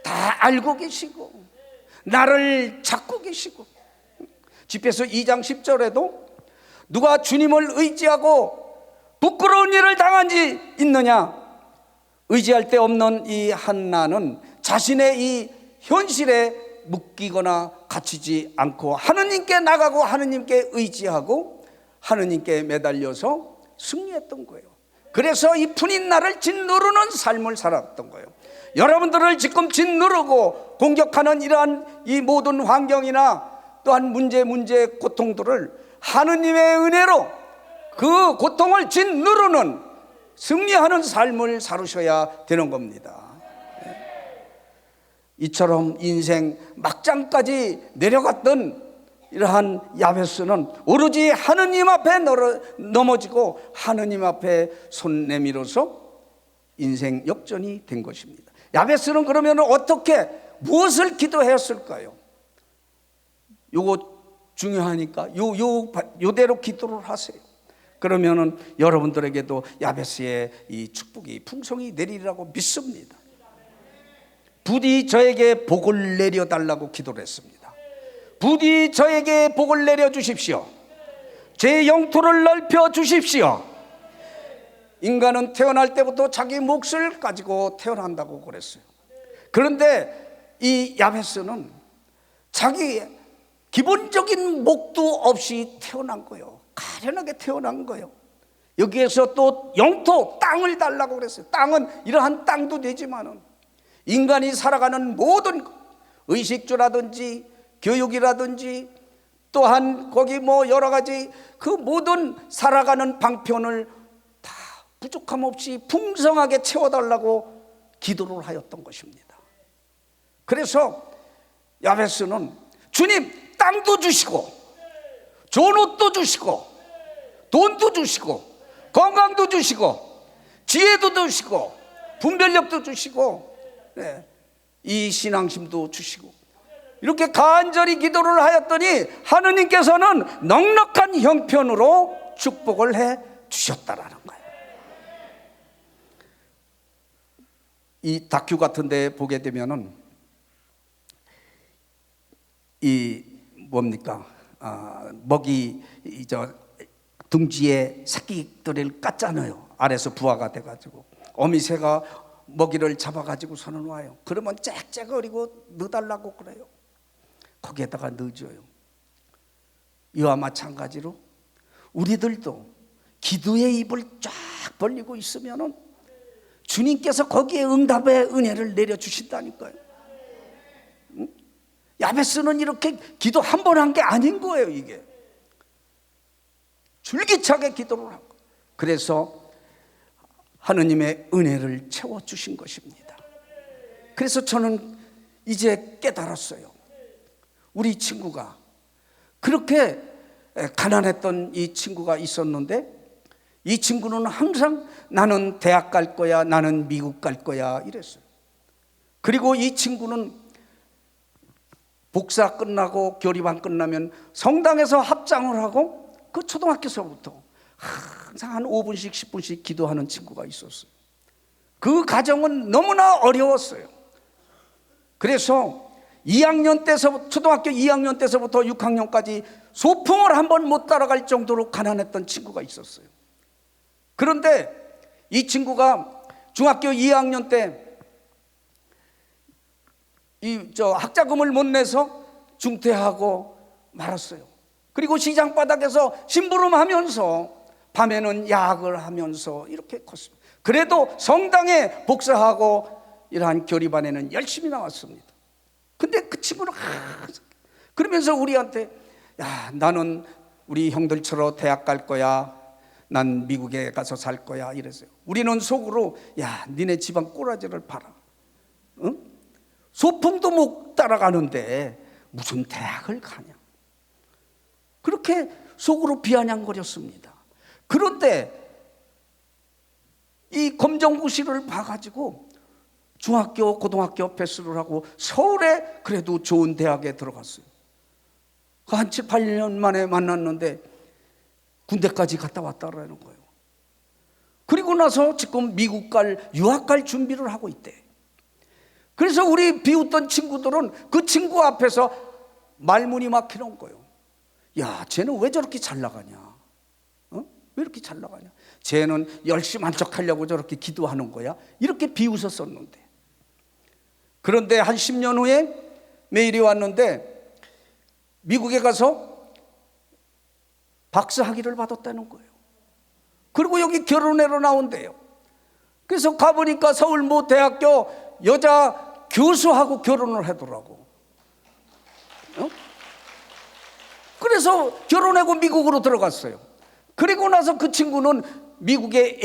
다 알고 계시고 나를 찾고 계시고. 집에서 2장 10절에도 누가 주님을 의지하고 부끄러운 일을 당한 지 있느냐? 의지할 데 없는 이 한나는 자신의 이 현실에 묶이거나 갇히지 않고 하느님께 나가고 하느님께 의지하고 하느님께 매달려서 승리했던 거예요. 그래서 이 분인나를 짓누르는 삶을 살았던 거예요. 여러분들을 지금 짓누르고 공격하는 이러한 이 모든 환경이나 또한 문제 고통들을 하느님의 은혜로 그 고통을 짓누르는 승리하는 삶을 살으셔야 되는 겁니다. 이처럼 인생 막장까지 내려갔던 이러한 야베스는 오로지 하느님 앞에 넘어지고 하느님 앞에 손 내밀어서 인생 역전이 된 것입니다. 야베스는 그러면 어떻게 무엇을 기도했을까요? 요거 중요하니까 요대로 기도를 하세요. 그러면은 여러분들에게도 야베스의 이 축복이 풍성히 내리리라고 믿습니다. 부디 저에게 복을 내려달라고 기도를 했습니다. 부디 저에게 복을 내려 주십시오. 제 영토를 넓혀 주십시오. 인간은 태어날 때부터 자기 몫을 가지고 태어난다고 그랬어요. 그런데 이 야베스는 자기 기본적인 목도 없이 태어난 거예요. 가련하게 태어난 거예요. 여기에서 또 영토, 땅을 달라고 그랬어요. 땅은 이러한 땅도 되지만은 인간이 살아가는 모든 의식주라든지 교육이라든지 또한 거기 뭐 여러 가지 그 모든 살아가는 방편을 다 부족함 없이 풍성하게 채워달라고 기도를 하였던 것입니다. 그래서 야베스는 주님 땅도 주시고 좋은 옷도 주시고 돈도 주시고 건강도 주시고 지혜도 주시고 분별력도 주시고 이 신앙심도 주시고 이렇게 간절히 기도를 하였더니 하느님께서는 넉넉한 형편으로 축복을 해 주셨다라는 거예요. 이 다큐 같은 데 보게 되면은 이 뭡니까? 먹이 둥지에 새끼들을 깠잖아요. 아래서 부화가 돼가지고 어미새가 먹이를 잡아가지고서는 와요. 그러면 짹짹거리고 넣어달라고 그래요. 거기에다가 넣어줘요. 이와 마찬가지로 우리들도 기도의 입을 쫙 벌리고 있으면은 주님께서 거기에 응답의 은혜를 내려주신다니까요. 야베스는 이렇게 기도 한 번 한 게 아닌 거예요. 이게 줄기차게 기도를 한 거예요. 그래서 하느님의 은혜를 채워주신 것입니다. 그래서 저는 이제 깨달았어요. 우리 친구가 그렇게 가난했던 이 친구가 있었는데, 이 친구는 항상 나는 대학 갈 거야, 나는 미국 갈 거야 이랬어요. 그리고 이 친구는 복사 끝나고 교리반 끝나면 성당에서 합장을 하고 그 초등학교서부터 항상 한 5분씩 10분씩 기도하는 친구가 있었어요. 그 가정은 너무나 어려웠어요. 그래서 2학년 때서부터, 초등학교 2학년 때서부터 6학년까지 소풍을 한 번 못 따라갈 정도로 가난했던 친구가 있었어요. 그런데 이 친구가 중학교 2학년 때 학자금을 못 내서 중퇴하고 말았어요. 그리고 시장 바닥에서 심부름하면서 밤에는 야학을 하면서 이렇게 컸습니다. 그래도 성당에 복사하고 이러한 교리반에는 열심히 나왔습니다. 근데 그 친구는 그러면서 우리한테, 야, 나는 우리 형들처럼 대학 갈 거야, 난 미국에 가서 살 거야 이랬어요. 우리는 속으로, 야, 니네 집안 꼬라지를 봐라. 응? 소풍도 못 따라가는데 무슨 대학을 가냐. 그렇게 속으로 비아냥거렸습니다. 그런데 이 검정고시를 봐가지고 중학교, 고등학교 패스를 하고 서울에 그래도 좋은 대학에 들어갔어요. 한 7, 8년 만에 만났는데 군대까지 갔다 왔다라는 거예요. 그리고 나서 지금 미국 유학 갈 준비를 하고 있대. 그래서 우리 비웃던 친구들은 그 친구 앞에서 말문이 막히는 거예요. 야, 쟤는 왜 저렇게 잘 나가냐? 왜 이렇게 잘 나가냐? 쟤는 열심히 한 척 하려고 저렇게 기도하는 거야? 이렇게 비웃었었는데, 그런데 한 10년 후에 메일이 왔는데 미국에 가서 박사학위를 받았다는 거예요. 그리고 여기 결혼회로 나온대요. 그래서 가보니까 서울 모 대학교 여자 교수하고 결혼을 하더라고. 그래서 결혼하고 미국으로 들어갔어요. 그리고 나서 그 친구는 미국의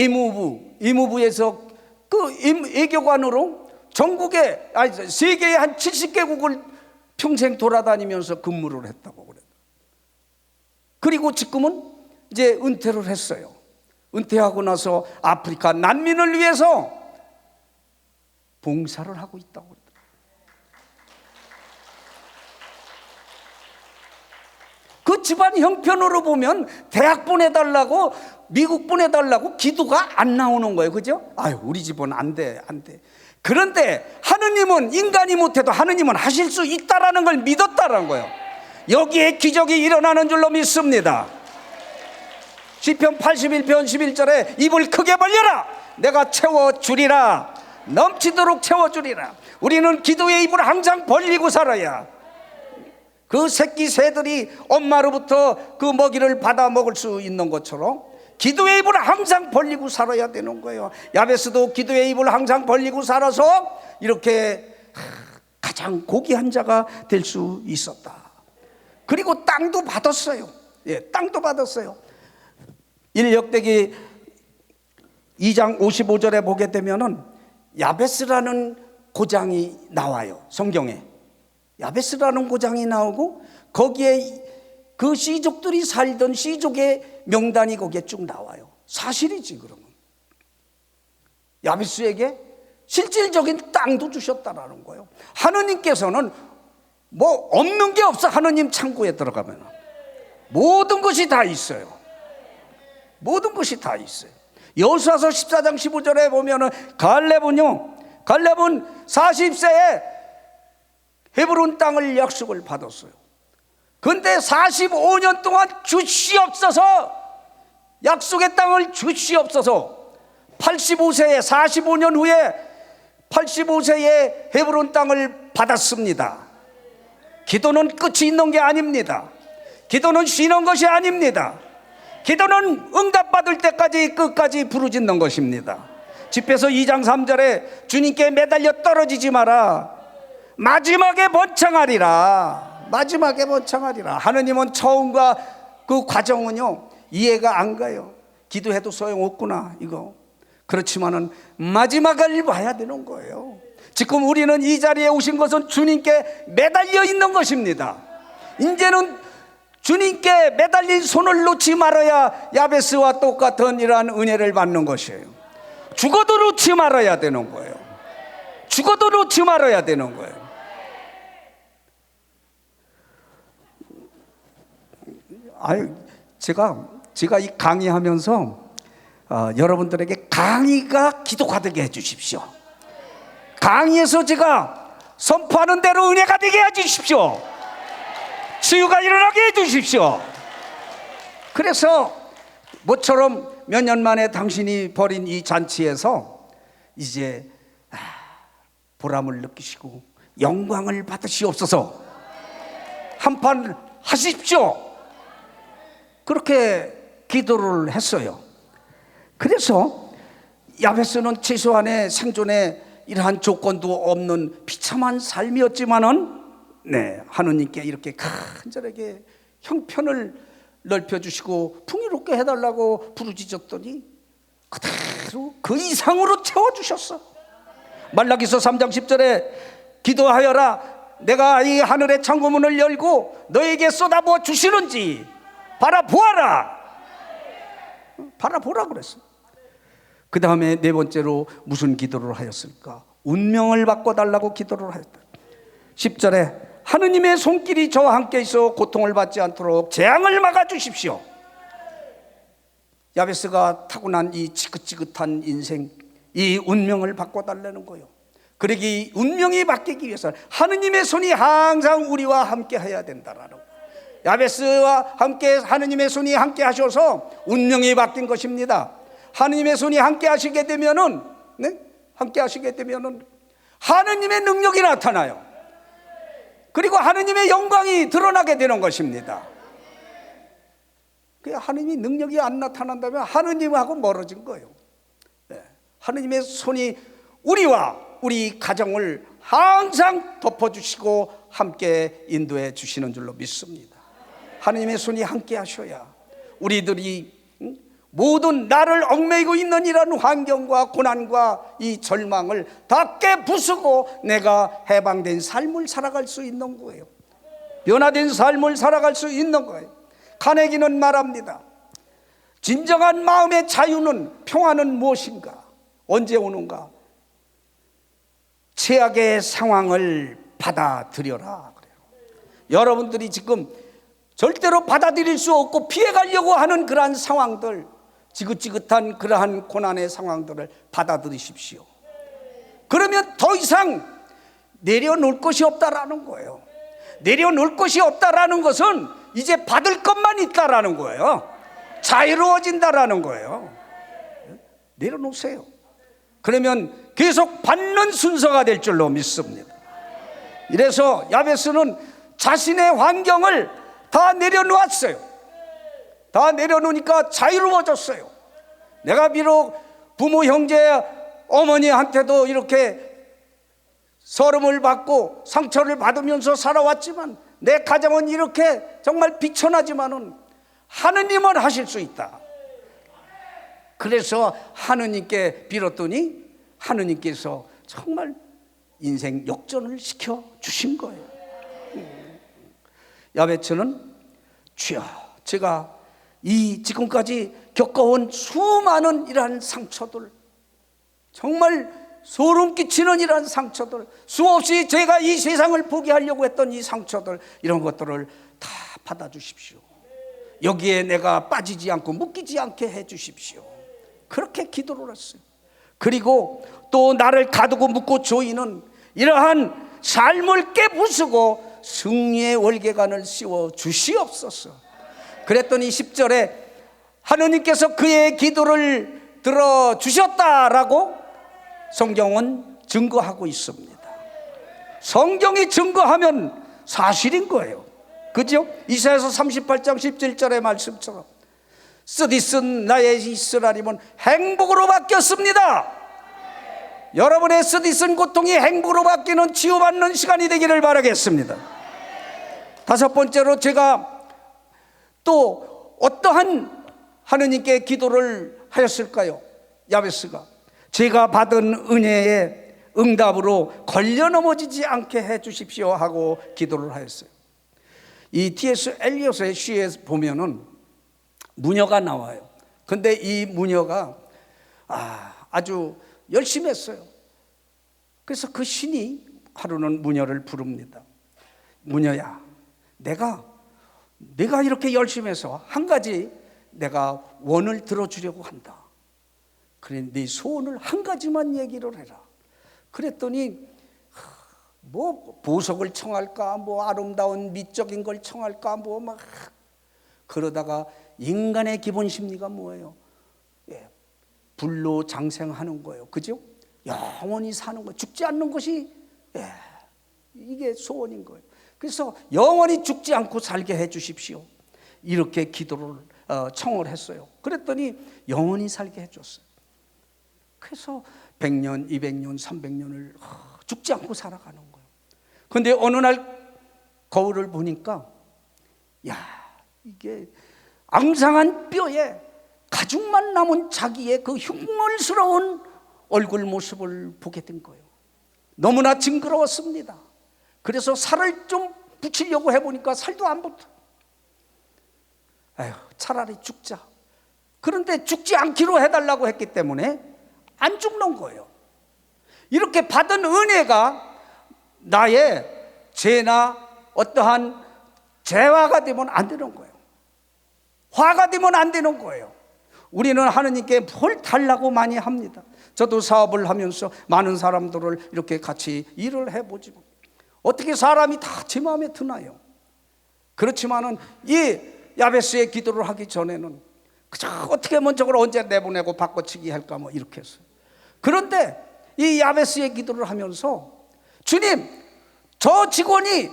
의무부에서 그 외교관으로 전국에, 세계의 한 70개국을 평생 돌아다니면서 근무를 했다고 그래요. 그리고 지금은 이제 은퇴를 했어요. 은퇴하고 나서 아프리카 난민을 위해서 봉사를 하고 있다고 그러더라고요. 그 집안 형편으로 보면 대학 보내달라고, 미국 보내달라고 기도가 안 나오는 거예요. 그죠? 아유, 우리 집은 안 돼, 안 돼. 그런데 하느님은, 인간이 못해도 하느님은 하실 수 있다라는 걸 믿었다라는 거예요. 여기에 기적이 일어나는 줄로 믿습니다. 시편 81편 11절에 입을 크게 벌려라, 내가 채워주리라, 넘치도록 채워주리라. 우리는 기도의 입을 항상 벌리고 살아야 그 새끼 새들이 엄마로부터 그 먹이를 받아 먹을 수 있는 것처럼 기도의 입을 항상 벌리고 살아야 되는 거예요. 야베스도 기도의 입을 항상 벌리고 살아서 이렇게 가장 고귀한 자가 될 수 있었다. 그리고 땅도 받았어요. 예, 땅도 받았어요. 1역대기 2장 55절에 보게 되면은 야베스라는 고장이 나와요. 성경에 야베스라는 고장이 나오고 거기에 그 씨족들이 살던 씨족의 명단이 거기에 쭉 나와요. 사실이지. 그러면 야베스에게 실질적인 땅도 주셨다라는 거예요. 하느님께서는 뭐 없는 게 없어. 하느님 창고에 들어가면 모든 것이 다 있어요. 모든 것이 다 있어요. 여호수아서 14장 15절에 보면은 갈렙은 40세에 헤브론 땅을 약속을 받았어요. 그런데 45년 동안 주시옵소서, 약속의 땅을 주시옵소서. 85세에 45년 후에 85세에 헤브론 땅을 받았습니다. 기도는 끝이 있는 게 아닙니다. 기도는 쉬는 것이 아닙니다. 기도는 응답받을 때까지 끝까지 부르짖는 것입니다. 집에서 2장 3절에 주님께 매달려 떨어지지 마라. 마지막에 번창하리라. 마지막에 번창하리라. 하느님은 처음과 그 과정은요, 이해가 안 가요. 기도해도 소용없구나, 이거. 그렇지만은 마지막을 봐야 되는 거예요. 지금 우리는 이 자리에 오신 것은 주님께 매달려 있는 것입니다. 이제는 주님께 매달린 손을 놓지 말아야 야베스와 똑같은 이러한 은혜를 받는 것이에요. 죽어도 놓지 말아야 되는 거예요. 죽어도 놓지 말아야 되는 거예요. 제가 이 강의하면서 여러분들에게 강의가 기도가 되게 해주십시오. 강의에서 제가 선포하는 대로 은혜가 되게 해주십시오. 치유가 일어나게 해주십시오. 그래서 모처럼 몇 년 만에 당신이 벌인 이 잔치에서 이제 보람을 느끼시고 영광을 받으시옵소서. 한판 하십시오. 그렇게 기도를 했어요. 그래서 야베스는 최소한의 생존에 이러한 조건도 없는 비참한 삶이었지만은 하느님께 이렇게 간절하게 형편을 넓혀주시고 풍요롭게 해달라고 부르짖었더니 그대로 그 이상으로 채워주셨어. 말라기서 3장 10절에 기도하여라. 내가 이 하늘의 창고문을 열고 너에게 쏟아부어 주시는지 바라보아라. 바라보라 그랬어. 그 다음에 네 번째로 무슨 기도를 하였을까? 운명을 바꿔달라고 기도를 하였다. 10절에 하느님의 손길이 저와 함께 있어 고통을 받지 않도록 재앙을 막아주십시오. 야베스가 타고난 이 지긋지긋한 인생, 이 운명을 바꿔달라는 거예요. 그러기 이 운명이 바뀌기 위해서 하느님의 손이 항상 우리와 함께 해야 된다라는 거예요. 야베스와 함께 하느님의 손이 함께 하셔서 운명이 바뀐 것입니다. 하느님의 손이 함께 하시게 되면은, 함께 하시게 되면은 하느님의 능력이 나타나요. 그리고 하느님의 영광이 드러나게 되는 것입니다. 하느님의 능력이 안 나타난다면 하느님하고 멀어진 거예요. 하느님의 손이 우리와 우리 가정을 항상 덮어주시고 함께 인도해 주시는 줄로 믿습니다. 하느님의 손이 함께 하셔야 우리들이 모든 나를 얽매이고 있는 이런 환경과 고난과 이 절망을 다 깨부수고 내가 해방된 삶을 살아갈 수 있는 거예요. 변화된 삶을 살아갈 수 있는 거예요. 카네기는 말합니다. 진정한 마음의 자유는, 평화는 무엇인가? 언제 오는가? 최악의 상황을 받아들여라 그래요. 여러분들이 지금 절대로 받아들일 수 없고 피해가려고 하는 그러한 상황들, 지긋지긋한 그러한 고난의 상황들을 받아들이십시오. 그러면 더 이상 내려놓을 것이 없다라는 거예요. 내려놓을 것이 없다라는 것은 이제 받을 것만 있다라는 거예요. 자유로워진다라는 거예요. 내려놓으세요. 그러면 계속 받는 순서가 될 줄로 믿습니다. 이래서 야베스는 자신의 환경을 다 내려놓았어요. 다 내려놓으니까 자유로워졌어요. 내가 비록 부모, 형제, 어머니한테도 이렇게 서름을 받고 상처를 받으면서 살아왔지만 내 가정은 이렇게 정말 비천하지만은 하느님은 하실 수 있다. 그래서 하느님께 빌었더니 하느님께서 정말 인생 역전을 시켜 주신 거예요. 야베스는 주여, 제가 이 지금까지 겪어온 수많은 이러한 상처들, 정말 소름 끼치는 이러한 상처들, 수없이 제가 이 세상을 포기하려고 했던 이 상처들, 이런 것들을 다 받아주십시오. 여기에 내가 빠지지 않고 묶이지 않게 해주십시오. 그렇게 기도를 했어요. 그리고 또 나를 가두고 묶고 조이는 이러한 삶을 깨부수고 승리의 월계관을 씌워 주시옵소서. 그랬더니 10절에 하느님께서 그의 기도를 들어주셨다라고 성경은 증거하고 있습니다. 성경이 증거하면 사실인 거예요. 그죠? 이사야서 38장 17절의 말씀처럼 쓰디쓴 나의 이스라엘임은 행복으로 바뀌었습니다. 여러분의 쓰디쓴 고통이 행복으로 바뀌는 치유받는 시간이 되기를 바라겠습니다. 다섯 번째로 제가 또 어떠한 하느님께 기도를 하였을까요? 야베스가 제가 받은 은혜의 응답으로 걸려 넘어지지 않게 해 주십시오 하고 기도를 하였어요. 이 T.S. 엘리엇의 시에 보면은 무녀가 나와요. 근데 이 무녀가 아주 열심히 했어요. 그래서 그 신이 하루는 무녀를 부릅니다. 무녀야, 내가 이렇게 열심히 해서 한 가지 내가 원을 들어주려고 한다. 그래, 네 소원을 한 가지만 얘기를 해라. 그랬더니 뭐 보석을 청할까, 뭐 아름다운 미적인 걸 청할까, 뭐 막 그러다가 인간의 기본 심리가 뭐예요? 불로 장생하는 거예요. 그죠? 영원히 사는 거, 죽지 않는 것이 이게 소원인 거예요. 그래서 영원히 죽지 않고 살게 해 주십시오. 이렇게 기도를 청을 했어요. 그랬더니 영원히 살게 해줬어요. 그래서 100년, 200년, 300년을 죽지 않고 살아가는 거예요. 그런데 어느 날 거울을 보니까 이게 앙상한 뼈에 가죽만 남은 자기의 그 흉물스러운 얼굴 모습을 보게 된 거예요. 너무나 징그러웠습니다. 그래서 살을 좀 붙이려고 해보니까 살도 안 붙어. 차라리 죽자. 그런데 죽지 않기로 해달라고 했기 때문에 안 죽는 거예요. 이렇게 받은 은혜가 나의 죄나 어떠한 재화가 되면 안 되는 거예요. 화가 되면 안 되는 거예요. 우리는 하느님께 뭘 달라고 많이 합니다. 저도 사업을 하면서 많은 사람들을 이렇게 같이 일을 해보지 어떻게 사람이 다 제 마음에 드나요? 그렇지만은 이 야베스의 기도를 하기 전에는 그저 어떻게 하면 저걸 언제 내보내고 바꿔치기 할까 뭐 이렇게 했어요. 그런데 이 야베스의 기도를 하면서 주님, 저 직원이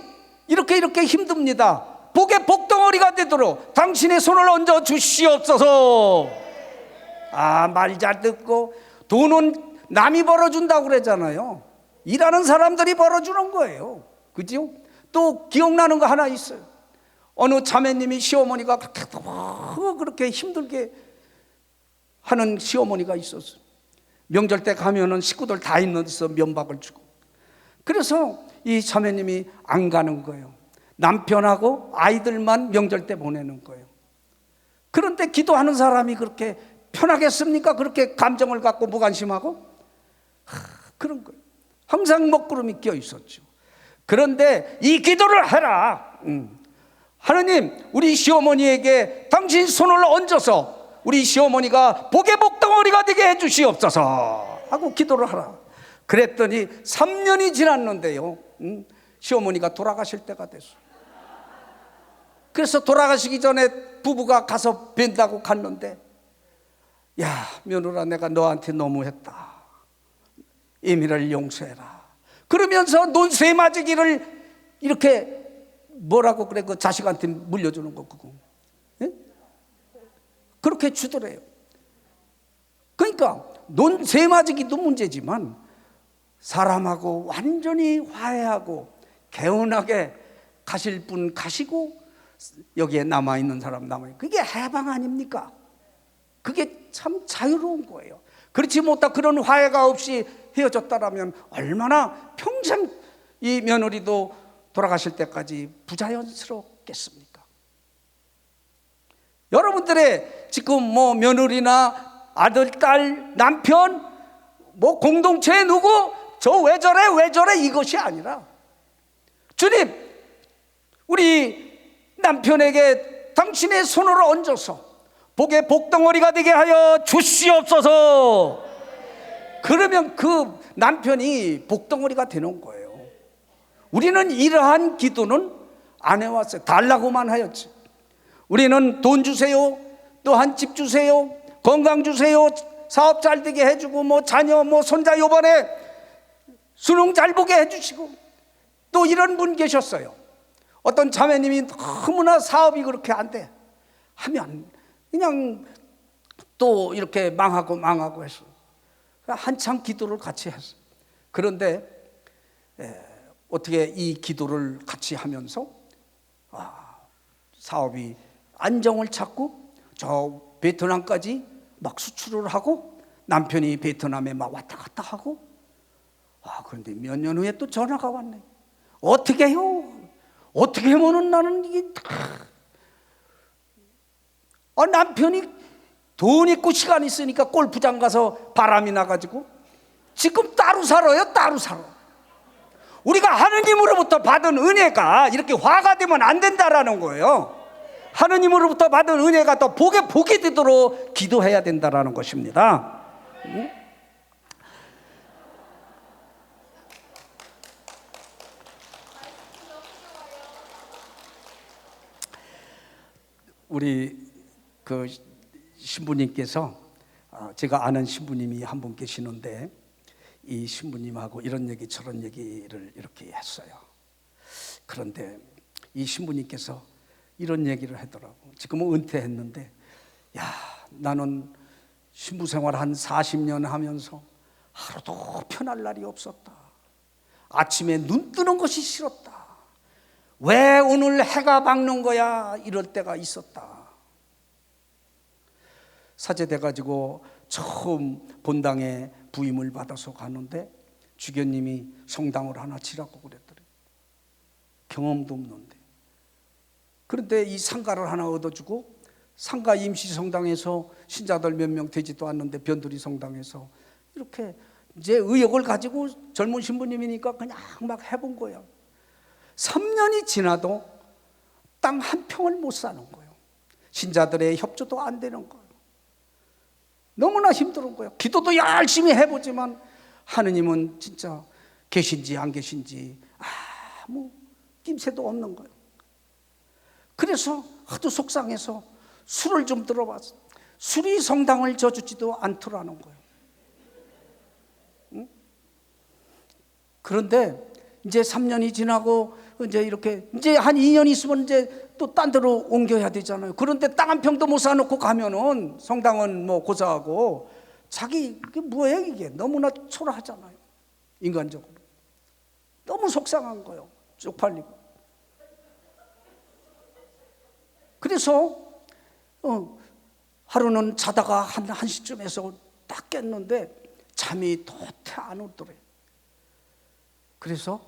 이렇게 힘듭니다. 복의 복덩어리가 되도록 당신의 손을 얹어 주시옵소서. 말 잘 듣고 돈은 남이 벌어준다고 그러잖아요. 일하는 사람들이 벌어주는 거예요. 그죠? 또 기억나는 거 하나 있어요. 어느 자매님이 시어머니가 그렇게 힘들게 하는 시어머니가 있었어요. 명절 때 가면은 식구들 다 있는 데서 면박을 주고. 그래서 이 자매님이 안 가는 거예요. 남편하고 아이들만 명절 때 보내는 거예요. 그런데 기도하는 사람이 그렇게 편하겠습니까? 그렇게 감정을 갖고 무관심하고? 그런 거예요. 항상 먹구름이 껴 있었죠. 그런데 이 기도를 해라. 하느님, 우리 시어머니에게 당신 손을 얹어서 우리 시어머니가 복의 복덩어리가 되게 해 주시옵소서 하고 기도를 하라. 그랬더니 3년이 지났는데요, 시어머니가 돌아가실 때가 됐어요. 그래서 돌아가시기 전에 부부가 가서 뵌다고 갔는데, 야, 며느라, 내가 너한테 너무했다. 이미를 용서해라. 그러면서 논세 맞이기를 이렇게 뭐라고 그래, 그 자식한테 물려주는 거 그거. 예? 그렇게 주더래요. 그러니까 논세 맞이기도 문제지만 사람하고 완전히 화해하고 개운하게 가실 분 가시고 여기에 남아있는 사람 남아있고, 그게 해방 아닙니까? 그게 참 자유로운 거예요. 그렇지 못하 그런 화해가 없이 헤어졌다라면 얼마나 평생 이 며느리도 돌아가실 때까지 부자연스럽겠습니까? 여러분들의 지금 뭐 며느리나 아들, 딸, 남편, 뭐 공동체 누구 저 왜 저래 이것이 아니라, 주님, 우리 남편에게 당신의 손을 얹어서 복의 복덩어리가 되게 하여 주시옵소서. 그러면 그 남편이 복덩어리가 되는 거예요. 우리는 이러한 기도는 안 해왔어요. 달라고만 하였지. 우리는 돈 주세요, 또한 집 주세요, 건강 주세요, 사업 잘 되게 해주고, 뭐 자녀, 뭐 손자 요번에 수능 잘 보게 해주시고. 또 이런 분 계셨어요. 어떤 자매님이 너무나 사업이 그렇게 안 돼 하면 그냥 또 이렇게 망하고 했어. 한참 기도를 같이 했어. 그런데 어떻게 이 기도를 같이 하면서 사업이 안정을 찾고 저 베트남까지 막 수출을 하고 남편이 베트남에 막 왔다 갔다 하고 그런데 몇 년 후에 또 전화가 왔네. 어떻게 해요? 어떻게 하면은 나는 이게 남편이 돈 있고 시간 있으니까 골프장 가서 바람이 나가지고 지금 따로 살아요. 따로 살아. 우리가 하느님으로부터 받은 은혜가 이렇게 화가 되면 안 된다라는 거예요. 하느님으로부터 받은 은혜가 또 복이 되도록 기도해야 된다라는 것입니다. 우리 그 신부님께서 제가 아는 신부님이 한 분 계시는데 이 신부님하고 이런 얘기 저런 얘기를 이렇게 했어요. 그런데 이 신부님께서 이런 얘기를 하더라고. 지금은 은퇴했는데 나는 신부 생활 한 40년 하면서 하루도 편할 날이 없었다. 아침에 눈 뜨는 것이 싫었다. 왜 오늘 해가 밝는 거야? 이럴 때가 있었다. 사제돼 가지고 처음 본당에 부임을 받아서 가는데 주교님이 성당을 하나 지라고 그랬더래. 경험도 없는데. 그런데 이 상가를 하나 얻어주고 상가 임시 성당에서 신자들 몇 명 되지도 않는데 변두리 성당에서 이렇게 이제 의욕을 가지고 젊은 신부님이니까 그냥 막 해본 거야. 3년이 지나도 땅 한 평을 못 사는 거예요. 신자들의 협조도 안 되는 거예요. 너무나 힘든 거예요. 기도도 열심히 해보지만 하느님은 진짜 계신지 안 계신지 아무 낌새도 없는 거예요. 그래서 하도 속상해서 술을 좀 들어봤어. 술이 성당을 져주지도 않더라는 거예요. 응? 그런데 이제 3년이 지나고 이제 이렇게 이제 한 2년 있으면 이제 또 딴 데로 옮겨야 되잖아요. 그런데 땅 한 평도 못 사놓고 가면은 성당은 뭐 고사하고 자기 이게 뭐예요 이게 너무나 초라하잖아요. 인간적으로 너무 속상한 거예요. 쪽팔리고. 그래서 하루는 자다가 한 1시쯤에서 딱 깼는데 잠이 도태 안 오더래요. 그래서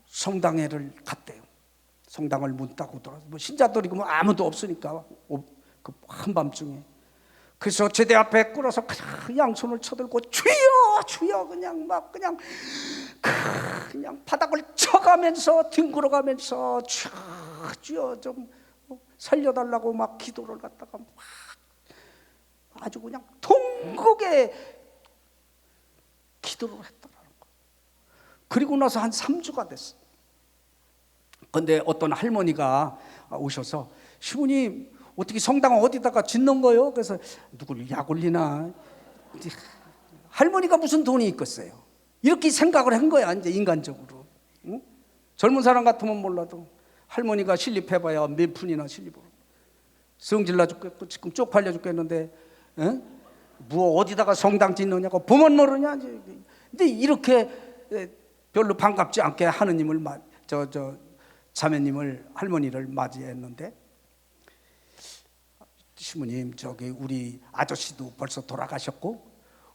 성당에를 갔대요. 성당을 문 따고 돌아서 뭐 신자들이 뭐 아무도 없으니까 그 한밤중에. 그래서 제대 앞에 꿇어서 그냥 양손을 쳐들고 주여 주여 그냥 막 그냥 바닥을 쳐가면서 뒹굴어가면서 주여 좀 살려달라고 막 기도를 갖다가 막 아주 그냥 통곡에 기도를 했더라는 거예요. 그리고 나서 한 3주가 됐어요. 그런데 어떤 할머니가 오셔서 시부님 어떻게 성당 어디다가 짓는 거예요? 그래서 누굴 약 올리나 할머니가 무슨 돈이 있겠어요. 이렇게 생각을 한 거야 이제 인간적으로. 응? 젊은 사람 같으면 몰라도 할머니가 실립해봐야 몇 푼이나 실립을. 성질나 죽겠고 지금 쪽팔려 죽겠는데 뭐 어디다가 성당 짓느냐고 보면 모르냐. 근데 이렇게 별로 반갑지 않게 하느님을 자매님을 할머니를 맞이했는데 시부님 저기 우리 아저씨도 벌써 돌아가셨고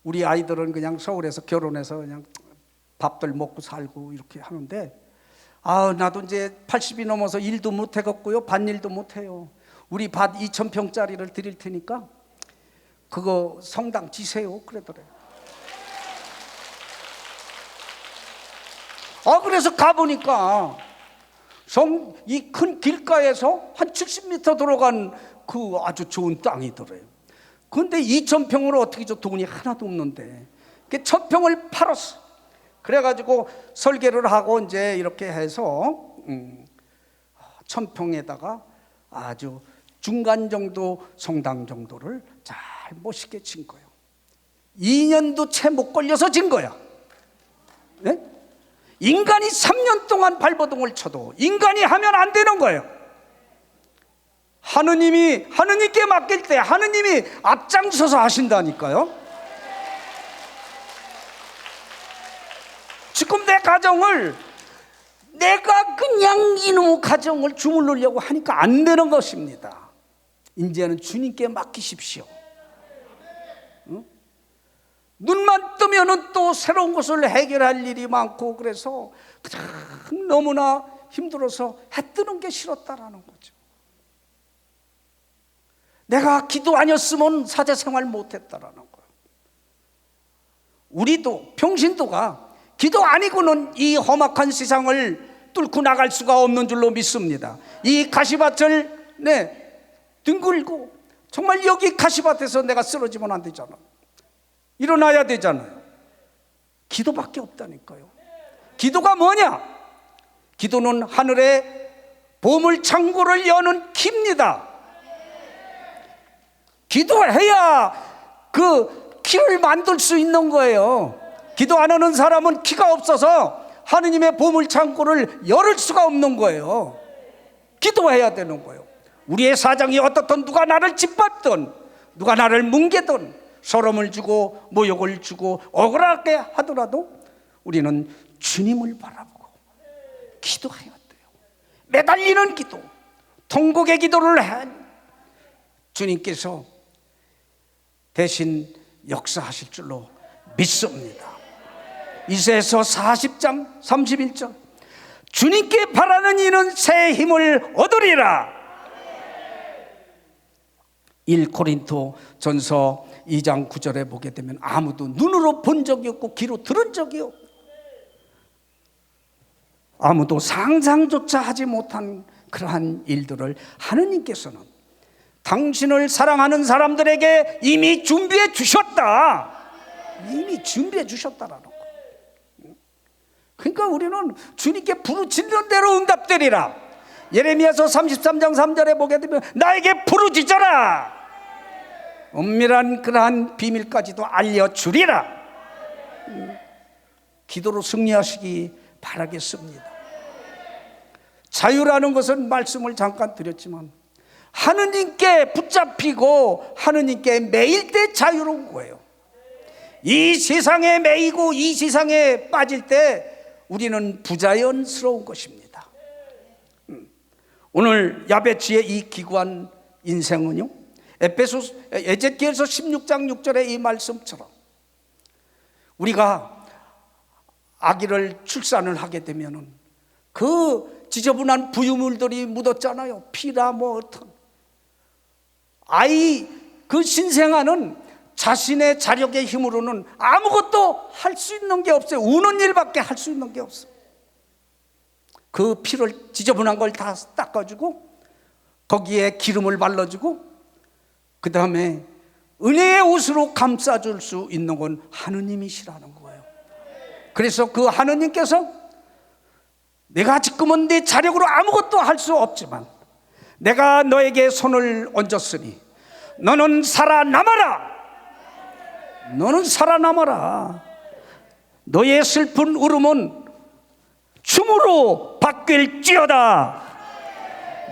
우리 아이들은 그냥 서울에서 결혼해서 그냥 밥들 먹고 살고 이렇게 하는데 나도 이제 80이 넘어서 일도 못 해갖고요 밭일도 못 해요. 우리 밭 2,000평짜리를 드릴 테니까 그거 성당 지세요 그러더래요. 그래서 가보니까 이 큰 길가에서 한 70m 들어간 그 아주 좋은 땅이더래요. 그런데 2,000평으로 어떻게 저 돈이 하나도 없는데 1,000평을 팔았어. 그래가지고 설계를 하고 이제 이렇게 해서 1,000평에다가 아주 중간 정도 성당 정도를 잘 멋있게 진 거예요. 2년도 채 못 걸려서 진 거야. 네? 인간이 3년 동안 발버둥을 쳐도 인간이 하면 안 되는 거예요. 하느님께 맡길 때 하느님이 앞장서서 하신다니까요. 지금 내 가정을 내가 그냥 이놈의 가정을 주물르려고 하니까 안 되는 것입니다. 이제는 주님께 맡기십시오. 응? 눈만 뜨면은 또 새로운 것을 해결할 일이 많고, 그래서 그냥 너무나 힘들어서 해 뜨는 게 싫었다라는 거죠. 내가 기도 아니었으면 사제생활 못했다라는 거예요. 우리도 평신도가 기도 아니고는 이 험악한 세상을 뚫고 나갈 수가 없는 줄로 믿습니다. 이 가시밭을 뒹굴고 정말 여기 가시밭에서 내가 쓰러지면 안 되잖아. 일어나야 되잖아요. 기도밖에 없다니까요. 기도가 뭐냐? 기도는 하늘의 보물 창고를 여는 키입니다. 기도해야 그 키를 만들 수 있는 거예요. 기도 안 하는 사람은 키가 없어서 하느님의 보물 창고를 열을 수가 없는 거예요. 기도해야 되는 거예요. 우리의 사정이 어떻든, 누가 나를 짓밟든, 누가 나를 뭉개든, 서름을 주고 모욕을 주고 억울하게 하더라도 우리는 주님을 바라보고 기도해야 돼요. 매달리는 기도, 통곡의 기도를 해 주님께서 대신 역사하실 줄로 믿습니다. 이사야서 40장 31절, 주님께 바라는 이는 새 힘을 얻으리라. 1코린토 전서 2장 9절에 보게 되면 아무도 눈으로 본 적이 없고 귀로 들은 적이 없고 아무도 상상조차 하지 못한 그러한 일들을 하느님께서는 당신을 사랑하는 사람들에게 이미 준비해 주셨다. 이미 준비해 주셨다라는 거. 그러니까 우리는 주님께 부르짖는 대로 응답되리라. 예레미야서 33장 3절에 보게 되면 나에게 부르짖어라. 은밀한 그러한 비밀까지도 알려주리라. 기도로 승리하시기 바라겠습니다. 자유라는 것은 말씀을 잠깐 드렸지만 하느님께 붙잡히고 하느님께 매일 때 자유로운 거예요. 이 세상에 매이고 이 세상에 빠질 때 우리는 부자연스러운 것입니다. 오늘 야베츠의 이 기구한 인생은요, 에제키엘서 16장 6절의 이 말씀처럼 우리가 아기를 출산을 하게 되면은 그 지저분한 부유물들이 묻었잖아요. 피나 뭐 어떤 아이 그 신생아는 자신의 자력의 힘으로는 아무것도 할 수 있는 게 없어요. 우는 일밖에 할 수 있는 게 없어요. 그 피를 지저분한 걸 다 닦아주고 거기에 기름을 발라주고 그 다음에 은혜의 옷으로 감싸줄 수 있는 건 하느님이시라는 거예요. 그래서 그 하느님께서 내가 지금은 내 자력으로 아무것도 할 수 없지만 내가 너에게 손을 얹었으니 너는 살아남아라. 너는 살아남아라. 너의 슬픈 울음은 춤으로 바뀔지어다.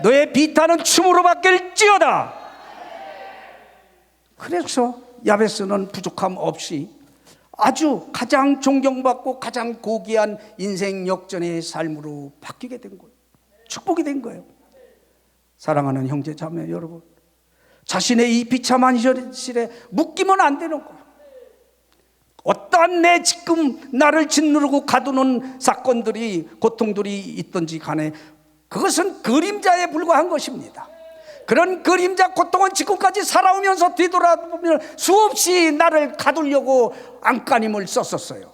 너의 비탄은 춤으로 바뀔지어다. 그래서 야베스는 부족함 없이 아주 가장 존경받고 가장 고귀한 인생 역전의 삶으로 바뀌게 된 거예요. 축복이 된 거예요. 사랑하는 형제 자매 여러분, 자신의 이 비참한 현실에 묶이면 안 되는 거예요. 어떠한 내 지금 나를 짓누르고 가두는 사건들이 고통들이 있든지 간에 그것은 그림자에 불과한 것입니다. 그런 그림자 고통은 지금까지 살아오면서 뒤돌아보면 수없이 나를 가두려고 안간힘을 썼었어요.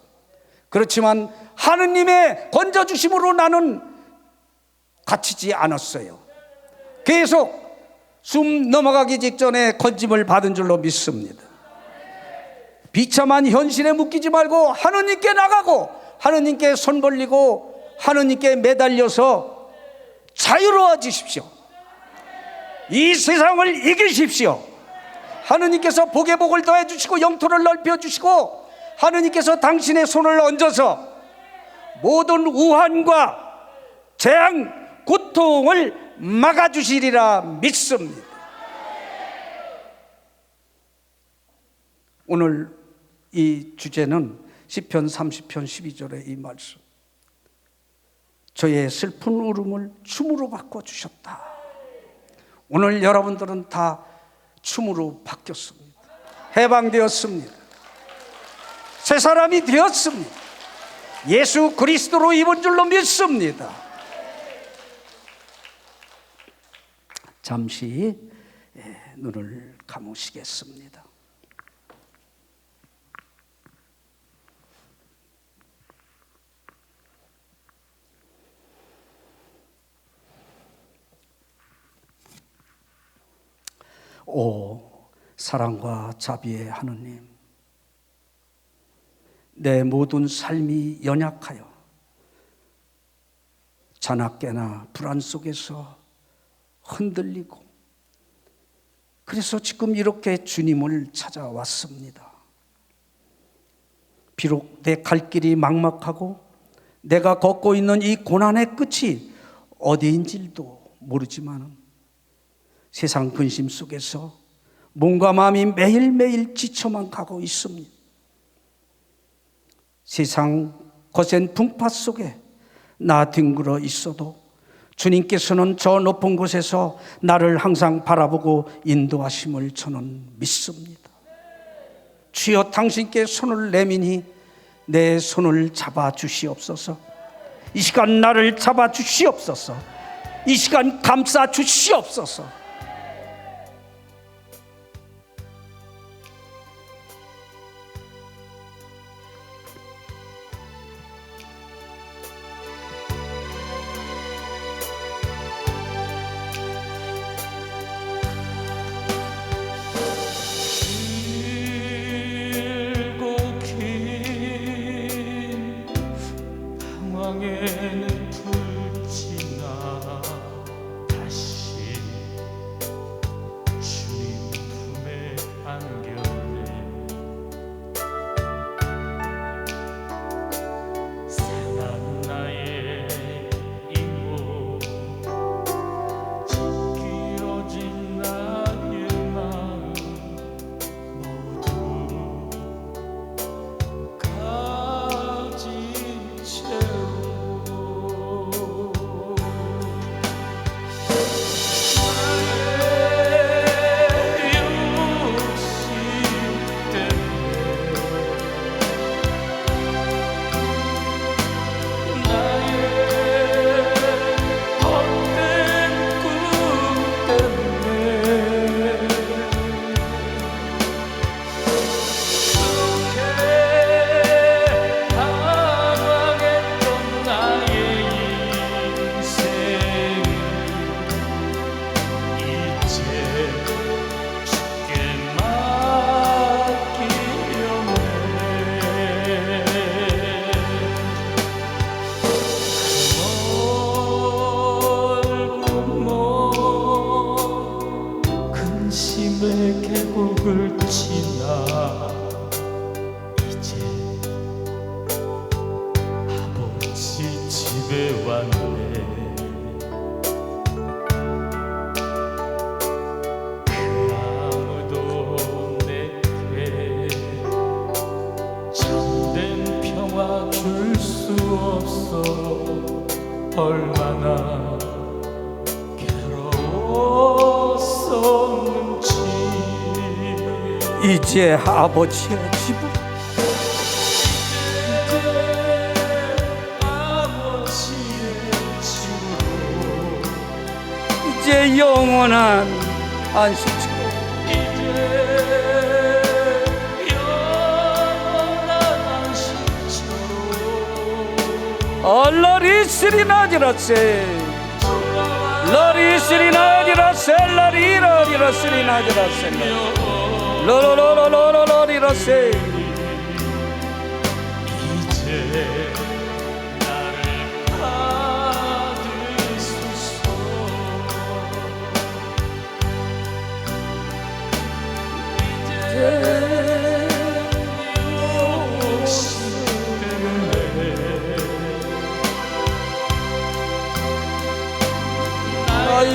그렇지만 하느님의 건져주심으로 나는 갇히지 않았어요. 계속 숨 넘어가기 직전에 건짐을 받은 줄로 믿습니다. 비참한 현실에 묶이지 말고 하느님께 나가고 하느님께 손 벌리고 하느님께 매달려서 자유로워지십시오. 이 세상을 이기십시오. 하느님께서 복에 복을 더해 주시고 영토를 넓혀 주시고 하느님께서 당신의 손을 얹어서 모든 우환과 재앙, 고통을 막아주시리라 믿습니다. 오늘 이 주제는 시편 30편 12절의 이 말씀. 저의 슬픈 울음을 춤으로 바꿔주셨다. 오늘 여러분들은 다 춤으로 바뀌었습니다. 해방되었습니다. 새 사람이 되었습니다. 예수 그리스도로 입은 줄로 믿습니다. 잠시 눈을 감으시겠습니다. 오 사랑과 자비의 하느님, 내 모든 삶이 연약하여 자나깨나 불안 속에서 흔들리고, 그래서 지금 이렇게 주님을 찾아왔습니다. 비록 내 갈 길이 막막하고 내가 걷고 있는 이 고난의 끝이 어디인지도 모르지만 세상 근심 속에서 몸과 마음이 매일매일 지쳐만 가고 있습니다. 세상 거센 풍파 속에 나 뒹굴어 있어도 주님께서는 저 높은 곳에서 나를 항상 바라보고 인도하심을 저는 믿습니다. 주여, 당신께 손을 내미니 내 손을 잡아주시옵소서. 이 시간 나를 잡아주시옵소서. 이 시간 감싸주시옵소서. 얼마나 괴로웠었는지. 이제 아버지의 집으로, 이제 영원한 안식처로, 러리스리나지라세 러리스리나지라세 러리러리러스리나지라세 러러러러러러리러세. 이제 나를 받으소서. 이제 욕심 때문에 나의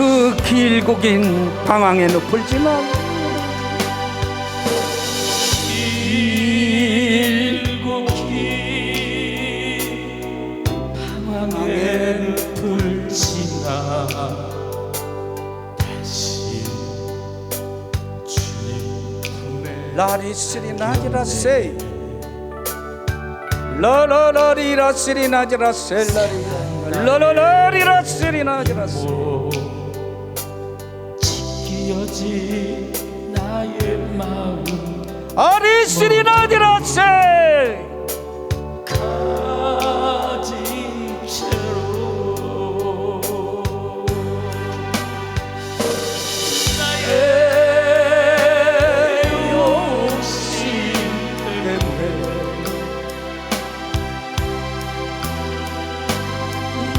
그 길고 긴 방황의 늪을 지나 길고 긴 방황의 늪을 지나 다시 주님 품에 라리 쓰리 나지라 세이 라라라리라 쓰리 나지라 셀라리 라라라리라 쓰리 나지라 세 지켜지 나의 마음 아리 쓰리 나지라 세 가진 채로 나의 욕심 때문에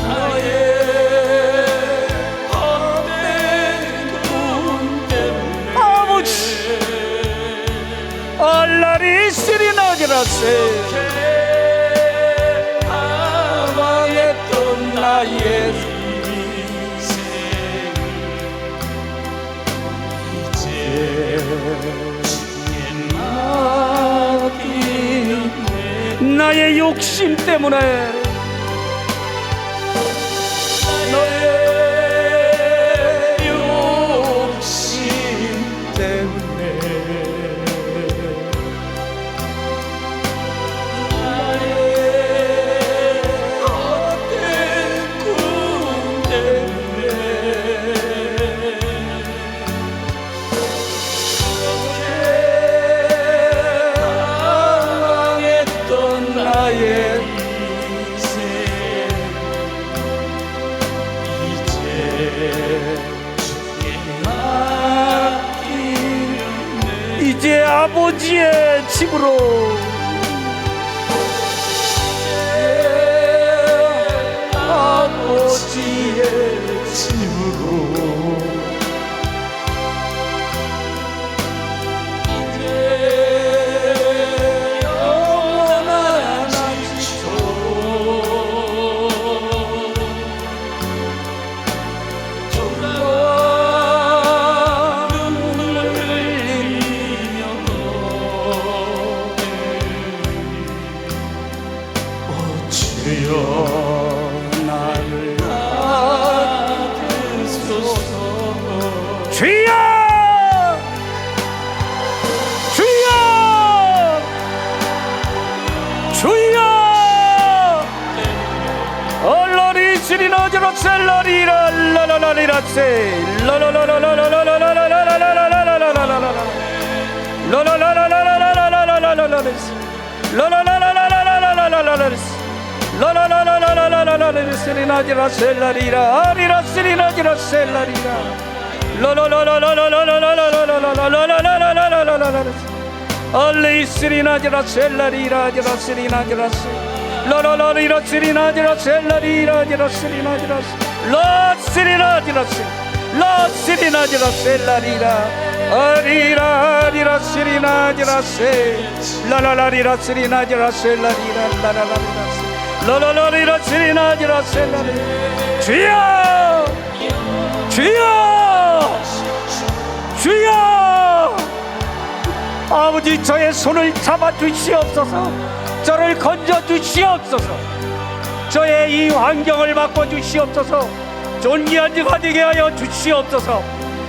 나의 헛된 꿈 때문에 아버지 알라리 쓰리 나지라 세 방황했던 나의 나의 욕심 때문에 나의 욕심 때문에 나의 헛된 꿈 때문에 방황했던 나의 이제 아버지의 집으로 아버지의 집으로 이제 영원한 지쳐 돌아와 눈물을 흘리며 주여 나를 받으소서 주여 주여 주여 얼러리 시리너지로 셀러리라 라라라리라세 주여 주여 주여 아버지 저의 손을 잡아 주시옵소서 저를 건져 주시옵소서 저의 이 환경을 바꿔 주시옵소서 존귀한 자가 되게 하여 주시옵소서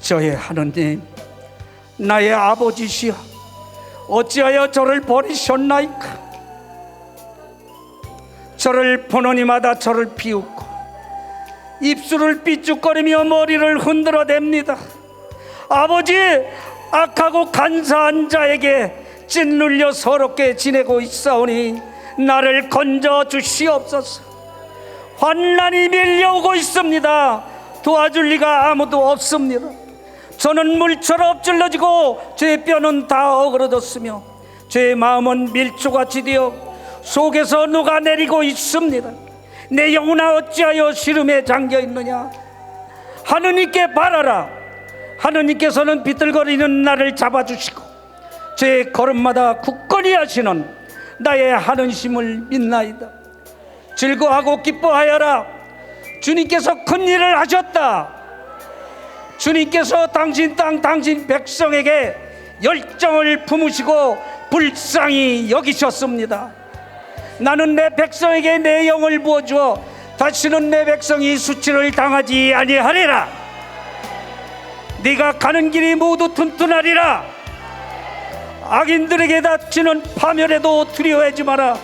저의 하느님, 나의 아버지시여, 어찌하여 저를 버리셨나이까? 저를 보는 이마다 저를 비웃고 입술을 삐죽거리며 머리를 흔들어댑니다. 아버지, 악하고 간사한 자에게 짓눌려 서럽게 지내고 있사오니 나를 건져 주시옵소서. 환난이 밀려오고 있습니다. 도와줄 리가 아무도 없습니다. 저는 물처럼 엎질러지고 제 뼈는 다 어그러졌으며 제 마음은 밀초같이 되어 속에서 녹아내리고 있습니다. 내 영혼아, 어찌하여 시름에 잠겨 있느냐? 하느님께 바라라. 하느님께서는 비틀거리는 나를 잡아주시고 제 걸음마다 굳건히 하시는 나의 하느님을 믿나이다. 즐거워하고 기뻐하여라. 주님께서 큰 일을 하셨다. 주님께서 당신 땅, 당신 백성에게 열정을 품으시고 불쌍히 여기셨습니다. 나는 내 백성에게 내 영을 부어주어 다시는 내 백성이 수치를 당하지 아니하리라. 네가 가는 길이 모두 튼튼하리라. 악인들에게 닥치는 파멸에도 두려워하지 마라.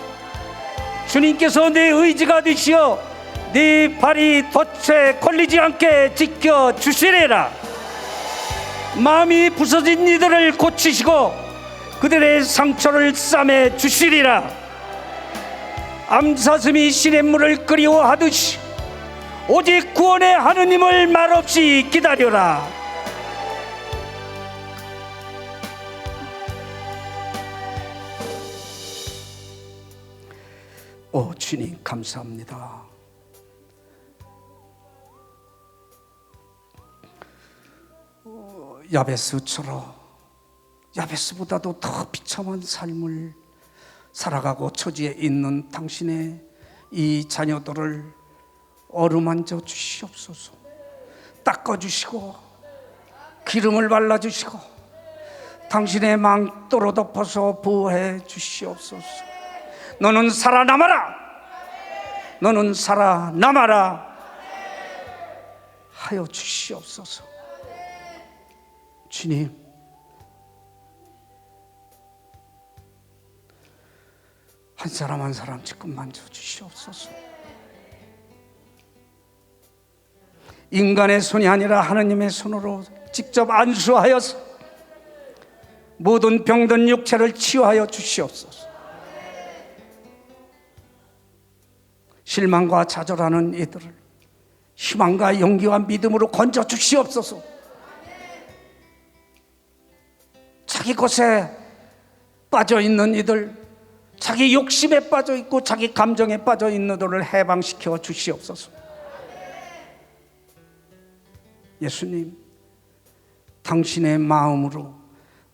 주님께서 내 의지가 되시어 네 발이 덫에 걸리지 않게 지켜주시리라. 마음이 부서진 이들을 고치시고 그들의 상처를 싸매 주시리라. 암사슴이 시냇물을 그리워하듯이 오직 구원의 하느님을 말없이 기다려라. 오 주님, 감사합니다. 야베스처럼 야베스보다도 더 비참한 삶을 살아가고 처지에 있는 당신의 이 자녀들을 어루만져 주시옵소서. 닦아주시고 기름을 발라주시고 당신의 망토로 덮어서 보호해 주시옵소서. 너는 살아남아라. 너는 살아남아라 하여 주시옵소서. 주님, 한 사람 한 사람 지금 만져주시옵소서. 인간의 손이 아니라 하느님의 손으로 직접 안수하여서 모든 병든 육체를 치유하여 주시옵소서. 실망과 좌절하는 이들을 희망과 용기와 믿음으로 건져 주시옵소서. 자기 것에 빠져 있는 이들, 자기 욕심에 빠져 있고 자기 감정에 빠져 있는 이들을 해방시켜 주시옵소서. 예수님, 당신의 마음으로,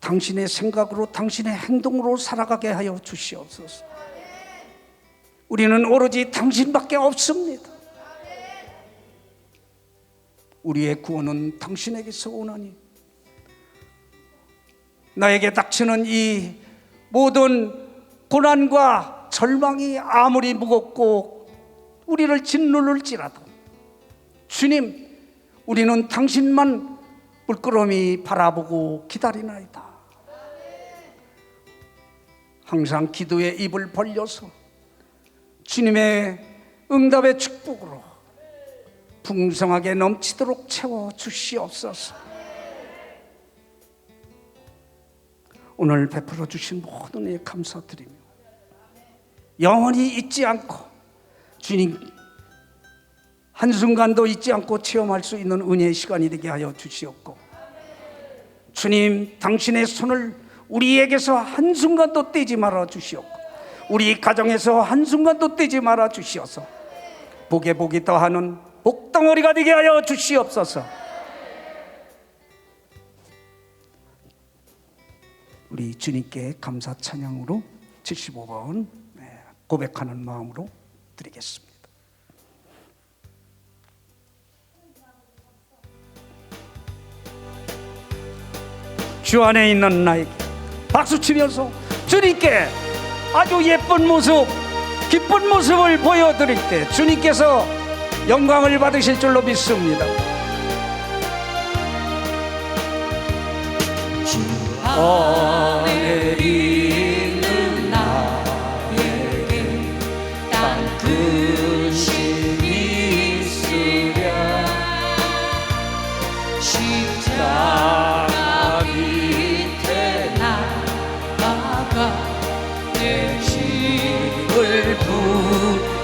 당신의 생각으로, 당신의 행동으로 살아가게 하여 주시옵소서. 우리는 오로지 당신밖에 없습니다. 우리의 구원은 당신에게서 오나니 나에게 닥치는 이 모든 고난과 절망이 아무리 무겁고 우리를 짓누를지라도 주님, 우리는 당신만 물끄러미 바라보고 기다리나이다. 항상 기도의 입을 벌려서 주님의 응답의 축복으로 풍성하게 넘치도록 채워 주시옵소서. 오늘 베풀어 주신 모든 일 감사드리며 영원히 잊지 않고 주님 한순간도 잊지 않고 체험할 수 있는 은혜의 시간이 되게 하여 주시옵고, 주님, 당신의 손을 우리에게서 한순간도 떼지 말아 주시옵고, 우리 가정에서 한순간도 떼지 말아 주시옵소서. 복에 복이 더하는 복덩어리가 되게 하여 주시옵소서. 우리 주님께 감사 찬양으로 75번 고백하는 마음으로 드리겠습니다. 주 안에 있는 나에게 박수치면서 주님께 아주 예쁜 모습, 기쁜 모습을 보여드릴 때 주님께서 영광을 받으실 줄로 믿습니다. 주 안에 있는 나에게 땅끝이 있으랴. 십자가 밑에 나아가 내 짐을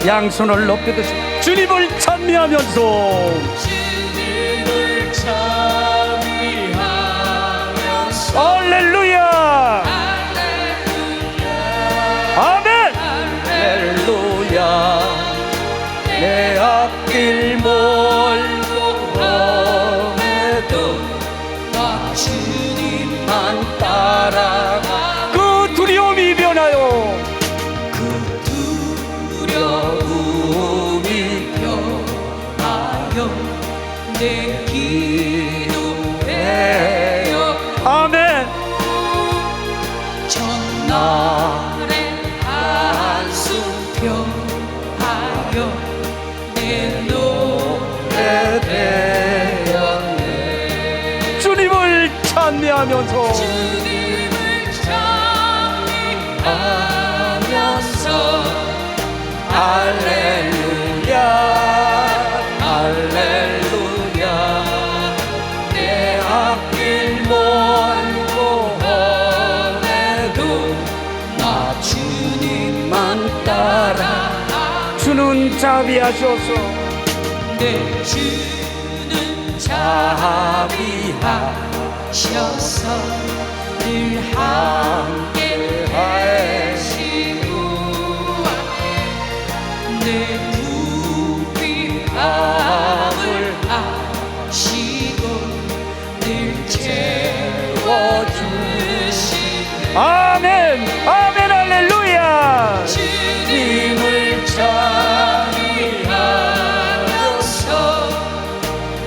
양손을 높이 드시고 주님을 찬미하면서 주님을 찬미하면서 할렐루야, 아멘. 할렐루야. 내 앞길 멀고 험해도 나 주님만 따라가. 그 두려움이 변하여 그 두려움이 변하여 내 기도해요. 아멘. 전날의 한숨 펴하여 내 노래 되었네. 주님을 찬미하면서 주님을 찬미하면서 할렐루야, 할렐루야. 내 앞길 멀고 험해도 나 주님만 따라. 주는 자비하셔서 내 주는 자비하셔서 늘 함께 하시고 내 부비함을 하시고 늘 채워주시네. 아멘, 아멘, 할렐루야. 주님을 찬미하면서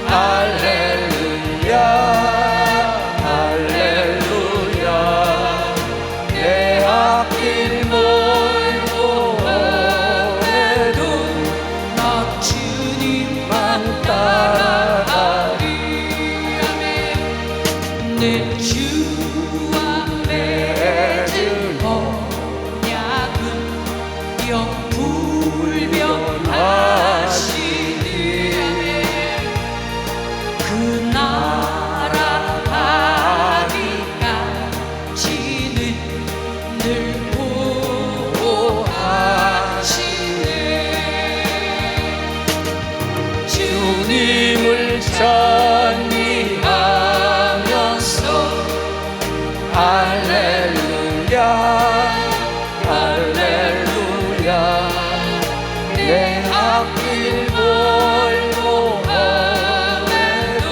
할렐루야, 할렐루야. 내 앞길 멀고 험해도 나 주님만 따라가리. 아멘. 내 주와 맺은 언약은 영불변하시니. 그 나라 하기까지는 늘 보호하시네. 주님을 찬미하면서 할렐루야, 할렐루야. 내 앞길 멀고 험해도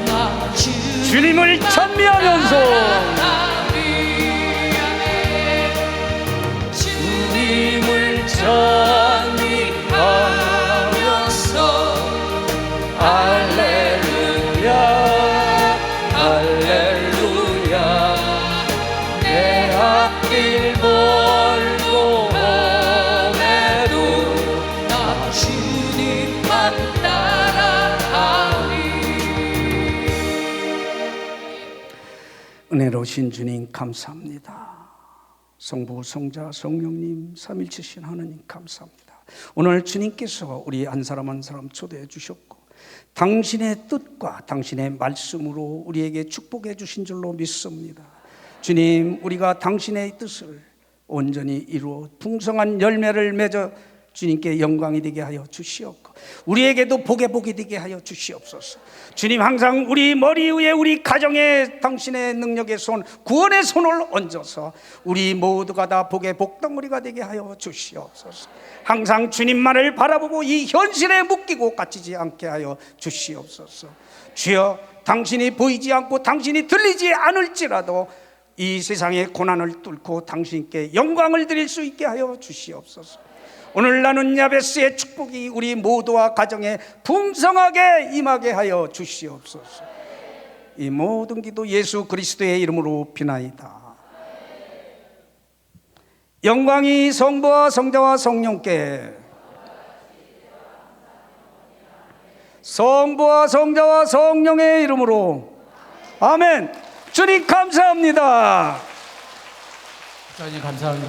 나 주님을 찬미하면서 주님을 찬미하면서 할렐루야, 할렐루야. 내 앞길 멀고 험해도 나 주님만 따라가리. 은혜로우신 주님 감사합니다. 성부, 성자, 성령님 삼일체신 하나님 감사합니다. 오늘 주님께서 우리 한 사람 한 사람 초대해 주셨고 당신의 뜻과 당신의 말씀으로 우리에게 축복해 주신 줄로 믿습니다. 주님, 우리가 당신의 뜻을 온전히 이루어 풍성한 열매를 맺어 주님께 영광이 되게 하여 주시옵고 우리에게도 복이 되게 하여 주시옵소서. 주님, 항상 우리 머리 위에 우리 가정에 당신의 능력의 손, 구원의 손을 얹어서 우리 모두가 다 복의 복덩어리가 되게 하여 주시옵소서. 항상 주님만을 바라보고 이 현실에 묶이고 갇히지 않게 하여 주시옵소서. 주여, 당신이 보이지 않고 당신이 들리지 않을지라도 이 세상의 고난을 뚫고 당신께 영광을 드릴 수 있게 하여 주시옵소서. 오늘 나눈 야베스의 축복이 우리 모두와 가정에 풍성하게 임하게 하여 주시옵소서. 이 모든 기도 예수 그리스도의 이름으로 비나이다. 영광이 성부와 성자와 성령께, 성부와 성자와 성령의 이름으로 아멘. 주님 감사합니다. 주님 감사합니다.